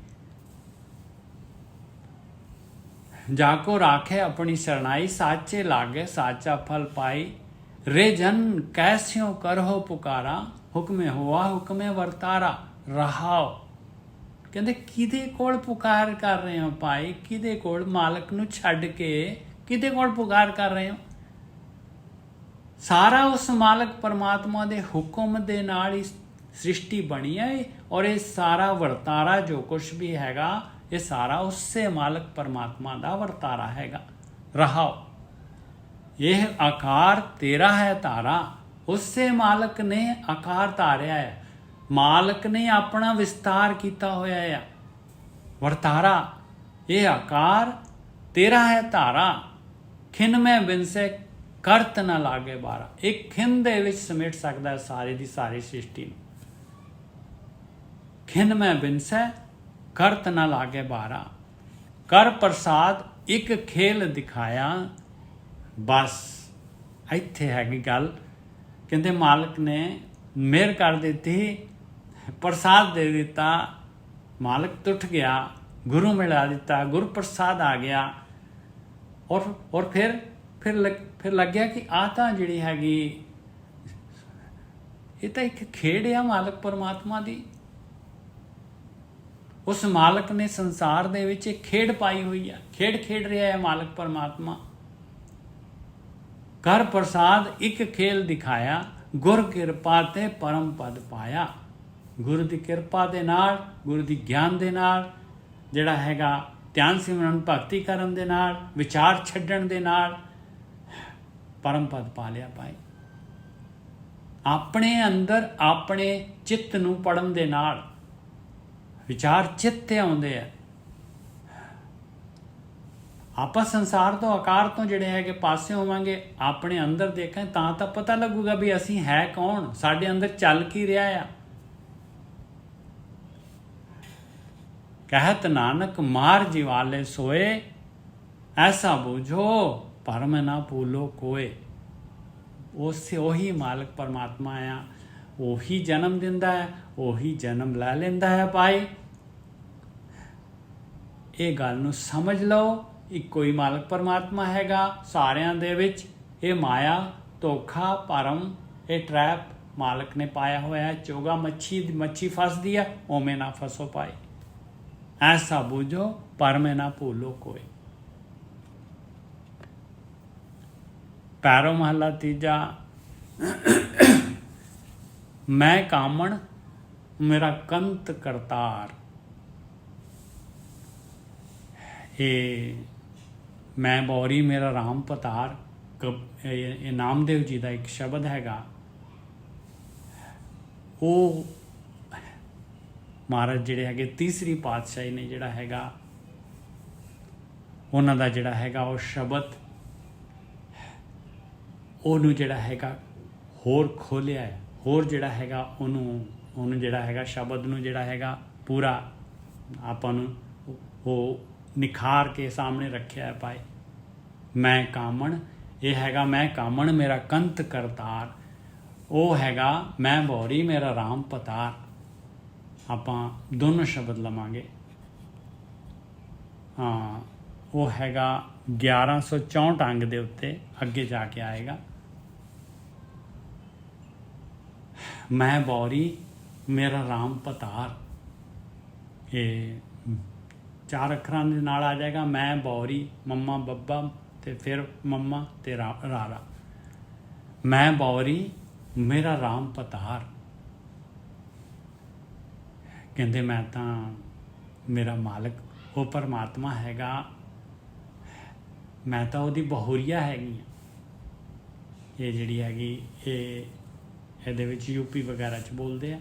ਜਾਕੋ ਰਾਖੇ ਆਪਣੀ ਸ਼ਰਨਾਈ, ਸਾਚੇ ਲਾਗੇ ਸਾਚਾ ਫਲ ਪਾਈ। ਰੇ ਜਨ ਕੈਸਿਓ ਕਰੋ ਪੁਕਾਰਾ, ਹੁਕਮੇ ਹੋਆ ਹੁਕਮੇ ਵਰਤਾਰਾ ਰਹਾਓ। ਕਹਿੰਦੇ ਕਿਹਦੇ ਕੋਲ ਪੁਕਾਰ ਕਰ ਰਹੇ ਹੋ ਭਾਈ? ਕਿਹਦੇ ਕੋਲ? ਮਾਲਕ ਨੂੰ ਛੱਡ ਕੇ ਕਿਹਦੇ ਕੋਲ ਪੁਕਾਰ ਕਰ ਰਹੇ ਹੋ? ਸਾਰਾ ਉਸ ਮਾਲਕ ਪਰਮਾਤਮਾ ਦੇ ਹੁਕਮ ਦੇ ਨਾਲ ਹੀ ਸ੍ਰਿਸ਼ਟੀ ਬਣੀ ਹੈ, ਔਰ ਇਹ ਸਾਰਾ ਵਰਤਾਰਾ ਜੋ ਕੁਛ ਵੀ ਹੈਗਾ ਇਹ ਸਾਰਾ ਉਸੇ ਮਾਲਕ ਪਰਮਾਤਮਾ ਦਾ ਵਰਤਾਰਾ ਹੈਗਾ। ਰਹਾਓ, ਇਹ ਆਕਾਰ ਤੇਰਾ ਹੈ ਧਾਰਾ। ਉਸੇ ਮਾਲਕ ਨੇ ਆਕਾਰ ਧਾਰਿਆ ਹੈ। ਮਾਲਕ ਨੇ ਆਪਣਾ ਵਿਸਤਾਰ ਕੀਤਾ ਹੋਇਆ ਹੈ। ਵਰਤਾਰਾ, ਇਹ ਆਕਾਰ ਤੇਰਾ ਹੈ ਧਾਰਾ। ਖਿੰਨ ਮੈਂ ਬਿਨਸੇ ਕਰਤ ਨਾ ਲਾਗੇ ਬਾਰਾ। ਇੱਕ ਖਿੰਨ ਦੇ ਵਿੱਚ ਸਮੇਟ ਸਕਦਾ ਹੈ ਸਾਰੀ ਦੀ ਸਾਰੀ ਸ੍ਰਿਸ਼ਟੀ ਨੂੰ। ਖਿੰਨ ਮੈਂ ਬਿਨਸੇ ਕਰਤ ਨਾ ਲਾਗੇ ਬਾਰਾ। ਕਰ ਪ੍ਰਸਾਦ ਇੱਕ ਖੇਲ ਦਿਖਾਇਆ। ਬਸ ਇੱਥੇ ਹੈਗੀ ਗੱਲ। ਕਹਿੰਦੇ ਮਾਲਕ ਨੇ ਮਿਹਰ ਕਰ ਦਿੱਤੀ, ਪ੍ਰਸਾਦ ਦੇ ਦਿੱਤਾ, ਮਾਲਕ ਟੁੱਟ ਗਿਆ, ਗੁਰੂ ਮਿਲਾ ਦਿੱਤਾ, ਗੁਰੂ ਪ੍ਰਸਾਦ ਆ ਗਿਆ। ਔਰ ਫਿਰ ਲੱਗਿਆ ਕਿ ਆ ਤਾਂ ਜਿਹੜੀ ਹੈਗੀ ਇਹ ਤਾਂ ਇੱਕ ਖੇਡ ਆ ਮਾਲਕ ਪਰਮਾਤਮਾ ਦੀ। ਉਸ ਮਾਲਕ ਨੇ ਸੰਸਾਰ ਦੇ ਵਿੱਚ ਇੱਕ ਖੇਡ ਪਾਈ ਹੋਈ ਆ, ਖੇਡ ਰਿਹਾ ਹੈ ਮਾਲਕ ਪਰਮਾਤਮਾ। ਕਰ ਪ੍ਰਸਾਦ ਇੱਕ ਖੇਲ ਦਿਖਾਇਆ, ਗੁਰ ਕਿਰਪਾ ਤੇ ਪਰਮ ਪਦ ਪਾਇਆ। ਗੁਰੂ ਦੀ ਕਿਰਪਾ ਦੇ ਨਾਲ, ਗੁਰੂ ਦੀ ਗਿਆਨ ਦੇ ਨਾਲ, ਜਿਹੜਾ ਹੈਗਾ ਧਿਆਨ ਸਿਮਰਨ ਭਗਤੀ ਕਰਨ ਦੇ ਨਾਲ, ਵਿਚਾਰ ਛੱਡਣ ਦੇ ਨਾਲ ਪਰਮ ਪਦ ਪਾ ਲਿਆ ਭਾਈ। ਆਪਣੇ ਅੰਦਰ ਆਪਣੇ ਚਿੱਤ ਨੂੰ ਪੜਨ ਦੇ ਨਾਲ ਵਿਚਾਰ ਚਿੱਤ ਤੇ ਆਉਂਦੇ ਆ। ਆਪਾਂ ਸੰਸਾਰ ਤੋਂ, ਆਕਾਰ ਤੋਂ ਜਿਹੜੇ ਹੈਗੇ ਪਾਸੇ ਹੋਵਾਂਗੇ, ਆਪਣੇ ਅੰਦਰ ਦੇਖਾਂ ਤਾਂ ਪਤਾ ਲੱਗੂਗਾ ਵੀ ਅਸੀਂ ਹੈ ਕੌਣ, ਸਾਡੇ ਅੰਦਰ ਚੱਲ ਕੀ ਰਿਹਾ ਆ। ਕਹਿਤ ਨਾਨਕ ਮਾਰ ਜਿਵਾਲੇ ਸੋਏ, ਐਸਾ ਬੂਝੋ ਭਰਮ ਨਾ ਭੂਲੋ ਕੋਏ। ਉਸੇ ਉਹੀ ਮਾਲਕ ਪਰਮਾਤਮਾ ਆ, ਉਹੀ ਜਨਮ ਦਿੰਦਾ ਹੈ, ਉਹੀ ਜਨਮ ਲੈ ਲੈਂਦਾ ਹੈ ਭਾਈ। ਇਹ ਗੱਲ ਨੂੰ ਸਮਝ ਲਓ, ਇੱਕੋ ਹੀ ਮਾਲਕ ਪਰਮਾਤਮਾ ਹੈਗਾ ਸਾਰਿਆਂ ਦੇ ਵਿੱਚ। ਇਹ ਮਾਇਆ, ਧੋਖਾ, ਭਰਮ, ਇਹ ਟਰੈਪ ਮਾਲਕ ਨੇ ਪਾਇਆ ਹੋਇਆ ਹੈ। ਚੋਗਾ ਮੱਛੀ ਫਸਦੀ ਹੈ, ਉਵੇਂ ਨਾ ਫਸੋ ਭਾਈ। ਐਸਾ ਬੂਝੋ ਭਰਮ ਨਾ ਭੂਲੋ ਕੋਏ। ਪੈਰੋ ਮਹਲਾ ਤੀਜਾ। ਮੈਂ ਕਾਮਣ ਮੇਰਾ ਕੰਤ ਕਰਤਾਰ। ਇਹ ਮੈਂ ਬੌਰੀ ਮੇਰਾ ਰਾਮ ਪਤਾਰ। ਇਹ ਨਾਮਦੇਵ ਜੀ ਦਾ ਇੱਕ ਸ਼ਬਦ ਹੈਗਾ। ਉਹ ਮਹਾਰਾਜ ਜਿਹੜੇ ਹੈਗੇ ਤੀਸਰੀ ਪਾਤਸ਼ਾਹੀ ਨੇ ਜਿਹੜਾ ਹੈਗਾ ਉਹਨਾਂ ਦਾ ਜਿਹੜਾ ਹੈਗਾ ਉਹ ਸ਼ਬਦ ਉਹਨੂੰ ਜਿਹੜਾ ਹੈਗਾ ਹੋਰ ਖੋਲਿਆ ਹੈ, ਹੋਰ ਜਿਹੜਾ ਹੈਗਾ ਉਹਨੂੰ ਜਿਹੜਾ ਹੈਗਾ ਸ਼ਬਦ ਨੂੰ ਜਿਹੜਾ ਹੈਗਾ ਪੂਰਾ ਆਪਾਂ ਨੂੰ ਉਹ ਨਿਖਾਰ ਕੇ ਸਾਹਮਣੇ ਰੱਖਿਆ ਹੈ ਭਾਈ। ਮੈਂ ਕਾਮਣ, ਇਹ ਹੈਗਾ ਮੈਂ ਕਾਮਣ ਮੇਰਾ ਕੰਤ ਕਰਤਾਰ। ਉਹ ਹੈਗਾ ਮੈਂ ਬੌਰੀ ਮੇਰਾ ਰਾਮ ਪਤਾਰ। ਆਪਾਂ ਦੋਨੋਂ ਸ਼ਬਦ ਲਵਾਂਗੇ। ਹਾਂ, ਉਹ ਹੈਗਾ 1164 ਅੰਗ ਦੇ ਉੱਤੇ ਅੱਗੇ ਜਾ ਕੇ ਆਏਗਾ। ਮੈਂ ਬੌਰੀ ਮੇਰਾ ਰਾਮ ਪਤਾਰ, ਇਹ 4 ਅੱਖਰਾਂ ਦੇ ਨਾਲ ਆ ਜਾਏਗਾ। ਮੈਂ ਬੌਰੀ, ਮੰਮਾ ਬੱਬਾ ਤੇ ਫਿਰ ਮੰਮਾ ਤੇ ਰਾਰਾ। ਮੈਂ ਬੌਰੀ ਮੇਰਾ ਰਾਮ ਪਤਾਰ। ਕਹਿੰਦੇ ਮੈਂ ਤਾਂ ਮੇਰਾ ਮਾਲਕ ਉਹ ਪਰਮਾਤਮਾ ਹੈਗਾ, ਮੈਂ ਤਾਂ ਉਹਦੀ ਬਹੁਰੀਆ ਹੈਗੀ ਹਾਂ। ਇਹ ਜਿਹੜੀ ਹੈਗੀ ਇਹਦੇ ਵਿੱਚ ਯੂਪੀ ਵਗੈਰਾ 'ਚ ਬੋਲਦੇ ਆ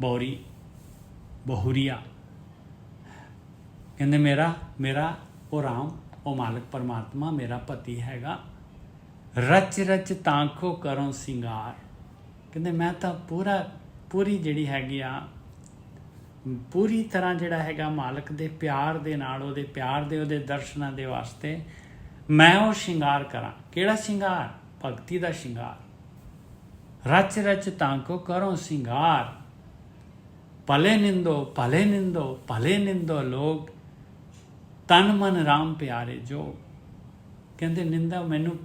ਬੌਰੀ, ਬਹੁਰੀਆ। ਕਹਿੰਦੇ ਮੇਰਾ ਉਹ ਰਾਮ, ਉਹ ਮਾਲਕ ਪਰਮਾਤਮਾ ਮੇਰਾ ਪਤੀ ਹੈਗਾ। ਰਚ ਰਚ ਤਾਂਖੋ ਕਰੋ ਸਿੰਗਾਰ। ਕਹਿੰਦੇ ਮੈਂ ਤਾਂ ਪੂਰੀ ਜਿਹੜੀ ਹੈਗੀ ਆ ਪੂਰੀ ਤਰ੍ਹਾਂ ਜਿਹੜਾ ਹੈਗਾ ਮਾਲਕ ਦੇ ਪਿਆਰ ਦੇ ਨਾਲ, ਉਹਦੇ ਪਿਆਰ ਦੇ ਉਹਦੇ ਦਰਸ਼ਨਾਂ ਦੇ ਵਾਸਤੇ ਮੈਂ ਉਹ ਸ਼ਿੰਗਾਰ ਕਰਾਂ। ਕਿਹੜਾ ਸ਼ਿੰਗਾਰ? ਭਗਤੀ ਦਾ ਸ਼ਿੰਗਾਰ। ਰਚ ਰਚ ਤਾਂਕੋ ਕਰੋ ਸਿੰਗਾਰ। ਭਲੇ ਨਿੰਦੋ ਭਲੇ ਨਿੰਦੋ ਭਲੇ ਨਿੰਦੋ ਲੋਕ, ਤਨ ਮਨ ਰਾਮ ਪਿਆਰੇ ਜੋ। ਕਹਿੰਦੇ ਨਿੰਦਾ ਮੈਨੂੰ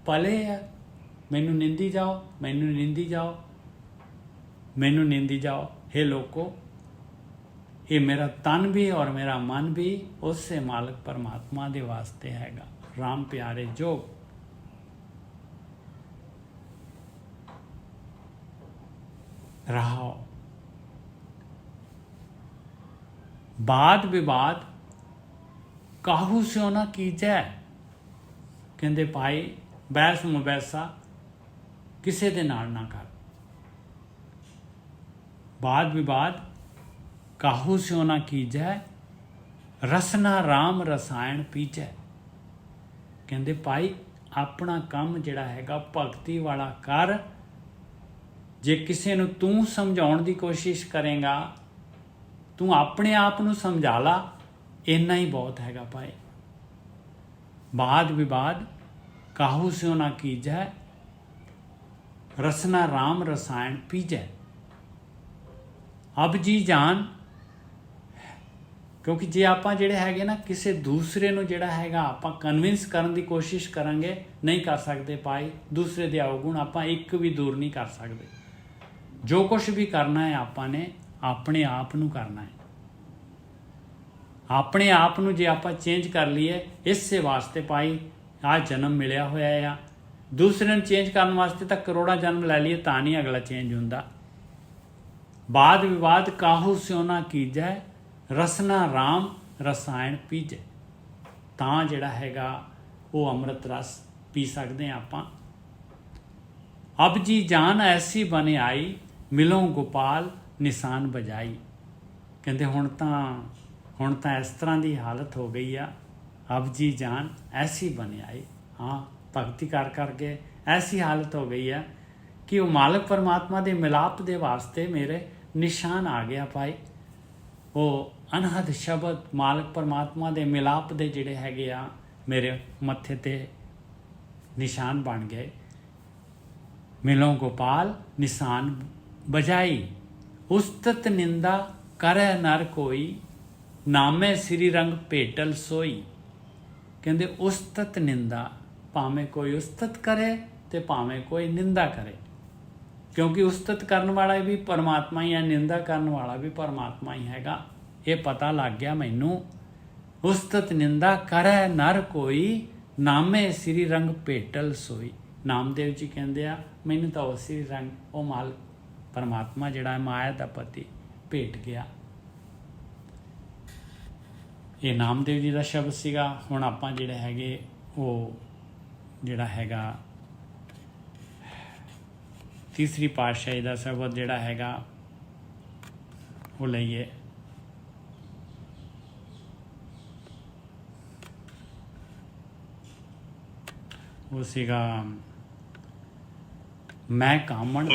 ਭਲੇ ਆ, ਮੈਨੂੰ ਨਿੰਦੀ ਜਾਓ, ਮੈਨੂੰ ਨਿੰਦੀ ਜਾਓ, ਮੈਨੂੰ ਨਿੰਦੀ ਜਾਓ। हे ਲੋਕੋ, ਇਹ ਮੇਰਾ ਤਨ ਵੀ ਔਰ ਮੇਰਾ ਮਨ ਵੀ ਉਸੇ ਮਾਲਕ ਪਰਮਾਤਮਾ ਦੇ ਵਾਸਤੇ ਹੈਗਾ। ਰਾਮ ਪਿਆਰੇ ਜੋ। रहाओ बात विवाद काहू स्यो ना कीजै। कहते भाई बहस मुबैसा किसी दे नाल ना कर। बात विवाद काहू स्यो ना कीजै, रसना राम रसायन पीजै। कहते भाई अपना काम जिहड़ा हैगा भगती वाला कर। जे किसी नूं तू समझाउण दी कोशिश करेगा, तू अपने आप नूं समझा ला, इन्ना ही बहुत हैगा भाई। वाद विवाद काहू स्यो ना कीजै, रसना राम रसायन पीजै। अब जी जान, क्योंकि जे आपां जिहड़े हैगे ना किसी दूसरे नूं जिहड़ा हैगा आपां कन्विंस करन दी कोशिश करांगे, नहीं कर सकते भाई। दूसरे दे अवगुण आपां एक भी दूर नहीं कर सकते। जो कुछ भी करना है आपां ने अपने आप नूं करना है। अपने आप नूं जे आपां चेंज कर लीए, इसे वास्ते भाई आ जन्म मिलिया होया आ। दूसरे नूं चेंज करने वास्ते तां करोड़ा जन्म लै लीए तां नहीं अगला चेंज हुंदा। वाद विवाद काहू स्यो ना कीजै, रसना राम रसायन पीजै। तां जिहड़ा हैगा वो अमृत रस पी सकते हैं आपां। अब जी जान ऐसी बने आई, मिलो गोपाल निशान बजाई। कहते हुण तां इस तरह की हालत हो गई आ। अब जी जान ऐसी बने आई। हाँ, भगती कर करके ऐसी हालत हो गई है कि वो मालिक परमात्मा के मिलाप के वास्ते मेरे निशान आ गया भाई। वो अनहद शब्द मालिक परमात्मा के मिलाप के जिहड़े हैगे आ मेरे मत्थे ते निशान बन गए। मिलो गोपाल निशान बजाई, उस्तत निंदा करे नर कोई, नामे श्री रंग भेटल सोई। कहते उस्तत निंदा, भावें कोई उस्तत करे ते भावें कोई निंदा करे, क्योंकि उस्तत करने वाला भी परमात्मा ही है, निंदा करने वाला भी परमात्मा ही हैगा। ये पता लग गया मैनू। उस्तत निंदा करे नर कोई, नामे श्री रंग भेटल सोई। नामदेव जी कहते आ मैनू तो वो श्री रंग, वो मालिक परमात्मा जिहड़ा माया दा पति भेट गया। ਇਹ ਨਾਮਦੇਵ ਜੀ ਦਾ ਸ਼ਬਦ ਸੀਗਾ। ਹੁਣ ਆਪਾਂ ਜਿਹੜੇ ਹੈਗੇ ਉਹ ਜਿਹੜਾ ਹੈਗਾ ਤੀਸਰੀ ਪਾਤਸ਼ਾਹੀ ਦਾ ਸ਼ਬਦ ਜਿਹੜਾ ਹੈਗਾ ਉਹ ਲਈਏ। ਉਹ ਸੀਗਾ ਮੈਂ ਕਾਮਣ।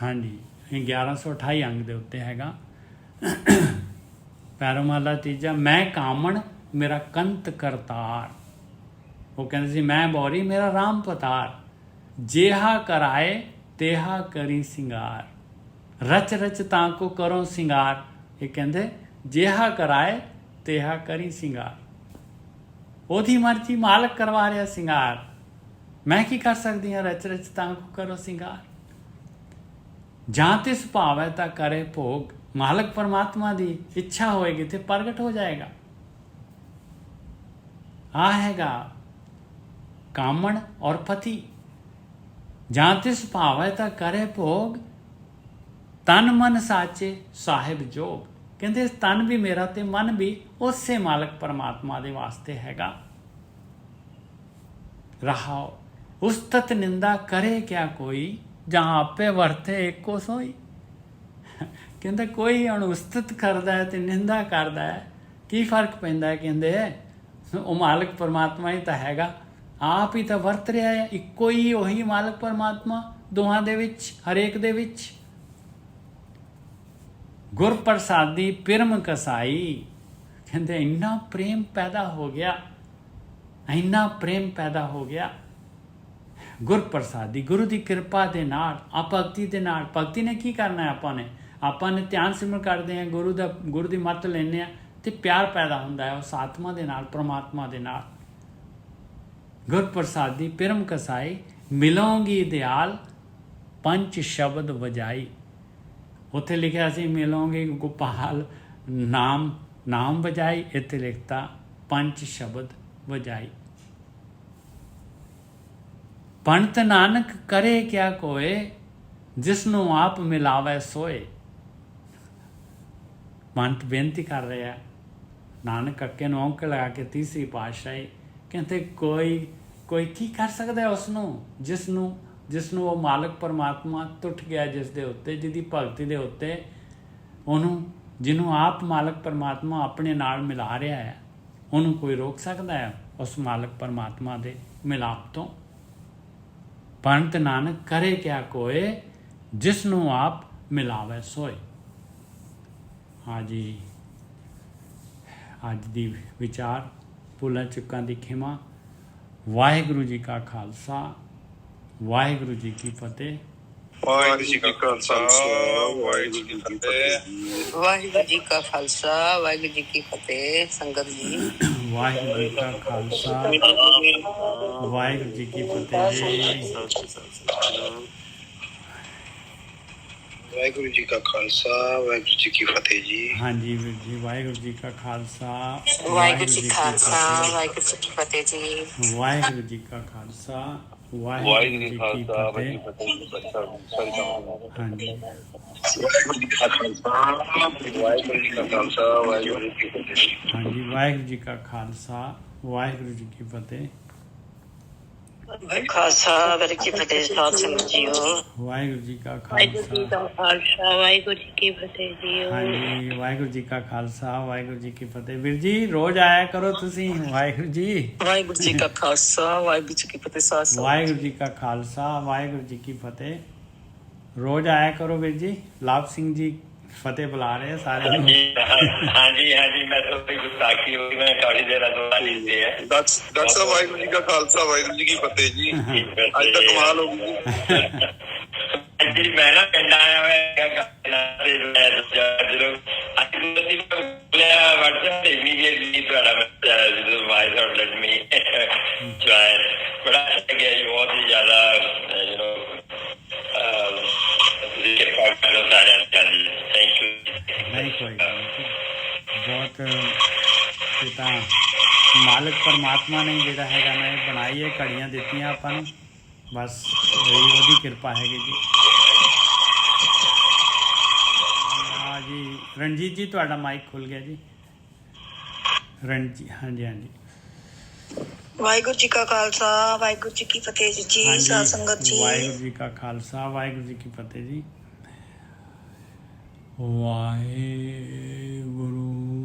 ਹਾਂਜੀ, ਇਹ 1128 ਅੰਗ ਦੇ ਉੱਤੇ ਹੈਗਾ। ਪੈਰੋਮਾਲਾ ਤੀਜਾ, ਮੈਂ ਕਾਮਣ ਮੇਰਾ ਕੰਤ ਕਰਤਾਰ। ਉਹ ਕਹਿੰਦੇ ਸੀ ਮੈਂ ਬੌਰੀ ਮੇਰਾ ਰਾਮ ਪਤਾਰ। ਜੇਹਾ ਕਰਾਏ ਤੇਹਾ ਕਰੀ ਸਿੰਗਾਰ, ਰਚ ਰਚ ਤਾਂ ਕੋ ਕਰੋ ਸਿੰਗਾਰ। ਇਹ ਕਹਿੰਦੇ ਜੇਹਾ ਕਰਾਏ ਤੇਹਾ ਕਰੀ ਸਿੰਗਾਰ। ਉਹਦੀ ਮਰਜ਼ੀ, ਮਾਲਕ ਕਰਵਾ ਰਿਹਾ ਸਿੰਗਾਰ, ਮੈਂ ਕੀ ਕਰ ਸਕਦੀ ਹਾਂ। ਰਚ ਰਚ ਤਾਂ ਕੋ ਕਰੋ ਸਿੰਗਾਰ। ਜਾਂ ਤੇ ਸੁਭਾਵ ਹੈ ਤਾਂ ਕਰੇ ਭੋਗ। ਮਾਲਕ ਪਰਮਾਤਮਾ ਦੀ ਇੱਛਾ ਹੋਏਗੀ ਤੇ ਪ੍ਰਗਟ ਹੋ ਜਾਏਗਾ। ਆ ਹੈਗਾ ਕਾਮਣ ਔਰ ਪਤੀ। ਜਾਂ ਤੇ ਸੁਭਾਵ ਹੈ ਤਾਂ ਕਰੇ ਭੋਗ, ਤਨ ਮਨ ਸਾਚੇ ਸਾਹਿਬ ਜੋਗ। ਕਹਿੰਦੇ ਤਨ ਵੀ ਮੇਰਾ ਤੇ ਮਨ ਵੀ ਉਸੇ ਮਾਲਕ ਪਰਮਾਤਮਾ ਦੇ ਵਾਸਤੇ ਹੈਗਾ। ਰਹਾਓ ਉਸਤਤ ਨਿੰਦਾ ਕਰੇ ਕਿਆ ਕੋਈ, ਜਾਂ ਆਪੇ ਵਰਤੇ ਇੱਕੋ ਸੋਈ। ਕਹਿੰਦੇ ਕੋਈ ਹੁਣ ਉਸਤਤ ਕਰਦਾ ਹੈ ਤੇ ਨਿੰਦਾ ਕਰਦਾ ਹੈ, ਕੀ ਫਰਕ ਪੈਂਦਾ ਹੈ। ਕਹਿੰਦੇ ਉਹ ਮਾਲਕ ਪਰਮਾਤਮਾ ਹੀ ਤਾਂ ਹੈਗਾ, ਆਪ ਹੀ ਤਾਂ ਵਰਤ ਰਿਹਾ ਹੈ। ਇੱਕੋ ਹੀ ਉਹੀ ਮਾਲਕ ਪਰਮਾਤਮਾ ਦੋਹਾਂ ਦੇ ਵਿੱਚ, ਹਰੇਕ ਦੇ ਵਿੱਚ। ਗੁਰ ਪ੍ਰਸਾਦੀ ਪਿਰਮ ਕਸਾਈ। ਕਹਿੰਦੇ ਇੰਨਾ ਪ੍ਰੇਮ ਪੈਦਾ ਹੋ ਗਿਆ, ਇੰਨਾ ਪ੍ਰੇਮ ਪੈਦਾ ਹੋ ਗਿਆ। ਗੁਰ ਪ੍ਰਸਾਦੀ, ਗੁਰੂ ਦੀ ਕਿਰਪਾ ਦੇ ਨਾਲ, ਆ ਭਗਤੀ ਦੇ ਨਾਲ। ਭਗਤੀ ਨੇ ਕੀ ਕਰਨਾ ਹੈ, ਆਪਾਂ ਨੇ ਧਿਆਨ ਸਿਮਰਨ ਕਰਦੇ ਹਾਂ, ਗੁਰੂ ਦੀ ਮੱਤ ਲੈਂਦੇ ਹਾਂ ਤੇ ਪਿਆਰ ਪੈਦਾ ਹੁੰਦਾ ਹੈ ਉਸ ਆਤਮਾ ਦੇ ਨਾਲ, ਪਰਮਾਤਮਾ ਦੇ ਨਾਲ। ਗੁਰ ਪ੍ਰਸਾਦੀ ਪਿਰਮ ਕਸਾਈ, ਮਿਲੋਂਗੀ ਦਿਆਲ ਪੰਜ ਸ਼ਬਦ ਵਜਾਈ। ਉੱਥੇ ਲਿਖਿਆ ਸੀ ਮਿਲੋਂਗੇ ਗੋਪਾਲ ਨਾਮ ਵਜਾਈ, ਇੱਥੇ ਲਿਖਤਾ ਪੰਜ ਸ਼ਬਦ ਵਜਾਈ। ਪੰਤ ਨਾਨਕ ਕਰੇ ਕਿਆ ਕੋਏ, ਜਿਸਨੂੰ ਆਪ ਮਿਲਾਵੇ ਸੋਏ। ਪੰਤ ਬੇਨਤੀ ਕਰ ਰਿਹਾ, ਨਾਨਕ ਅੱਗੇ ਨੂੰ ਔਂਕੜ ਲਗਾ ਕੇ ਤੀਸਰੀ ਪਾਤਸ਼ਾਹੀ ਕਹਿੰਦੇ ਕੋਈ ਕੀ ਕਰ ਸਕਦਾ ਹੈ ਉਸਨੂੰ, ਜਿਸਨੂੰ ਉਹ ਮਾਲਕ ਪਰਮਾਤਮਾ ਟੁੱਟ ਗਿਆ, ਜਿਸ ਦੇ ਉੱਤੇ, ਜਿਹਦੀ ਭਗਤੀ ਦੇ ਉੱਤੇ ਜਿਹਨੂੰ ਆਪ ਮਾਲਕ ਪਰਮਾਤਮਾ ਆਪਣੇ ਨਾਲ ਮਿਲਾ ਰਿਹਾ ਹੈ, ਉਹਨੂੰ ਕੋਈ ਰੋਕ ਸਕਦਾ ਹੈ ਉਸ ਮਾਲਕ ਪਰਮਾਤਮਾ ਦੇ ਮਿਲਾਪ ਤੋਂ। ਪੰਤ ਨਾਨਕ ਕਰੇ ਕਿਆ ਕੋਏ, ਜਿਸਨੂੰ ਆਪ ਮਿਲਾਵੇ ਸੋਏ। ਹਾਂਜੀ, ਅੱਜ ਦੀ ਵਿਚਾਰ ਭੁੱਲਾਂ ਚੁੱਕਾਂ ਦੀ ਖਿਮਾ। ਵਾਹਿਗੁਰੂ ਜੀ ਕਾ ਖਾਲਸਾ, ਵਾਹਿਗੁਰੂ ਜੀ ਕੀ ਫਤਿਹ। ਵਾਹਿਗੁਰੂ ਜੀ ਕਾ ਖਾਲਸਾ, ਵਾਹਿਗੁਰੂ ਜੀ ਕੀ ਫਤਿਹ। ਵਾਹਿਗੁਰੂ ਜੀ ਕਾ ਖਾਲਸਾ, ਵਾਹਿਗੁਰੂ ਜੀ ਕੀ ਫਤਿਹ। ਸੰਗਤ ਜੀ, ਵਾਹਿਗੁਰੂ ਜੀ ਕਾ ਖਾਲਸਾ, ਵਾਹਿਗੁਰੂ ਜੀ ਕੀ ਫਤਿਹ ਜੀ। ਵਾਹਿਗੁਰੂ ਜੀ ਕਾ ਖਾਲਸਾ, ਵਾਹਿਗੁਰੂ ਜੀ ਕੀ ਫਤਿਹ ਜੀ। ਹਾਂਜੀ ਵੀਰ ਜੀ, ਵਾਹਿਗੁਰੂ ਜੀ ਕਾ ਖਾਲਸਾ, ਵਾਹਿਗੁਰੂ ਜੀ ਖਾਲਸਾ, ਵਾਹਿਗੁਰੂ ਜੀ ਕੀ ਫਤਿਹ ਜੀ। ਵਾਹਿਗੁਰੂ ਜੀ ਕਾ ਖਾਲਸਾ, ਵਾਹਿਗੁਰੂ ਜੀ ਕੀ ਫਤਿਹ। ਹਾਂਜੀ, ਵਾਹਿਗੁਰੂ ਜੀ ਕਾ ਖਾਲਸਾ, ਵਾਹਿਗੁਰੂ ਜੀ ਕਾ ਖਾਲਸਾ, ਵਾਹਿਗੁਰੂ ਜੀ ਕੀ ਫਤਿਹ। ਹਾਂਜੀ, ਵਾਹਿਗੁਰੂ ਜੀ ਕਾ ਖਾਲਸਾ, ਵਾਹਿਗੁਰੂ ਜੀ ਕੀ ਫਤਿਹ। ਖਾਲਸਾ, ਵਾਹਿਗੁਰੂ ਜੀ ਫਤਿਹ। ਸਾਧ ਸੰਗਤ ਜੀਓ, ਵਾਹਿਗੁਰੂ ਜੀ ਕਾ ਖਾਲਸਾ, ਵਾਹਿਗੁਰੂ ਜੀ ਕੀ ਫਤਿਹ ਜੀਓ। ਹਾਂਜੀ, ਵਾਹਿਗੁਰੂ ਜੀ ਕਾ ਖਾਲਸਾ, ਵਾਹਿਗੁਰੂ ਜੀ ਕੀ ਫਤਿਹ। ਵੀਰ ਜੀ ਰੋਜ਼ ਆਇਆ ਕਰੋ ਤੁਸੀਂ। ਵਾਹਿਗੁਰੂ ਜੀ, ਵਾਹਿਗੁਰੂ ਜੀ ਕਾ ਖਾਲਸਾ, ਵਾਹਿਗੁਰੂ ਜੀ ਕੀ ਫਤਿਹ। ਸਾਧ ਵਾਹਿਗੁਰੂ ਜੀ ਕਾ ਖਾਲਸਾ, ਵਾਹਿਗੁਰੂ ਜੀ ਕੀ ਫਤਿਹ। ਰੋਜ਼ ਆਇਆ ਕਰੋ ਵੀਰ ਜੀ। ਲਾਭ ਸਿੰਘ ਜੀ ਫਤਿਹ ਬੁਲਾ ਰਹੇ ਸਾਰਿਆਂ ਨੂੰ। ਹਾਂਜੀ ਮੈਂ ਤਾਂ ਕੋਈ ਗੁਸਤਾਖੀ ਹੋ ਗਈ, ਮੈਂ ਕਾਫੀ ਦੇਰ ਤੋਂ ਲਿਖਦੇ ਆ। ਡਾਕਟਰ ਸਾਹਿਬ, ਵਾਹਿਗੁਰੂ ਜੀ ਕਾ ਖਾਲਸਾ, ਵਾਹਿਗੁਰੂ ਜੀ ਕੀ ਫਤਿਹ ਜੀ। ਅੱਜ ਤਾਂ ਕਮਾਲ ਹੋ ਗਈ ਜੀ। ਮੈਂ ਨਾ ਪਿੰਡ ਆਇਆ ਹੋਇਆ ਜਦੋਂ WhatsApp ਤੇ immediately ਤੁਹਾਡਾ let me join। ਬੜਾ ਅੱਛਾ ਗਿਆ ਜੀ, ਬਹੁਤ ਹੀ ਜ਼ਿਆਦਾ ਥੈਂਕ ਯੂ। ਨਹੀਂ ਕੋਈ ਗੱਲ ਨਹੀਂ, ਬਹੁਤ ਇਹ ਤਾਂ ਮਾਲਕ ਪਰਮਾਤਮਾ ਨੇ ਜਿਹੜਾ ਹੈਗਾ ਨਾ ਇਹ ਬਣਾਈ ਹੈ, ਘੜੀਆਂ ਦਿੱਤੀਆਂ ਆਪਾਂ ਨੂੰ, ਬਸ ਉਹਦੀ ਕਿਰਪਾ ਹੈਗੀ ਜੀ। ਹਾਂ ਜੀ, ਰਣਜੀਤ ਜੀ ਤੁਹਾਡਾ ਮਾਈਕ ਖੁੱਲ ਗਿਆ ਜੀ। ਰਣਜੀ ਹਾਂਜੀ ਹਾਂਜੀ ਵਾਹਿਗੁਰੂ ਜੀ ਕਾ ਖਾਲਸਾ ਵਾਹਿਗੁਰੂ ਜੀ ਕੀ ਫਤਿਹ ਜੀ। ਸਾਧ ਸੰਗਤ ਜੀ, ਵਾਹਿਗੁਰੂ ਜੀ ਕਾ ਖਾਲਸਾ ਵਾਹਿਗੁਰੂ ਜੀ ਕੀ ਫਤਿਹ ਜੀ। ਵਾਹਿਗੁਰੂ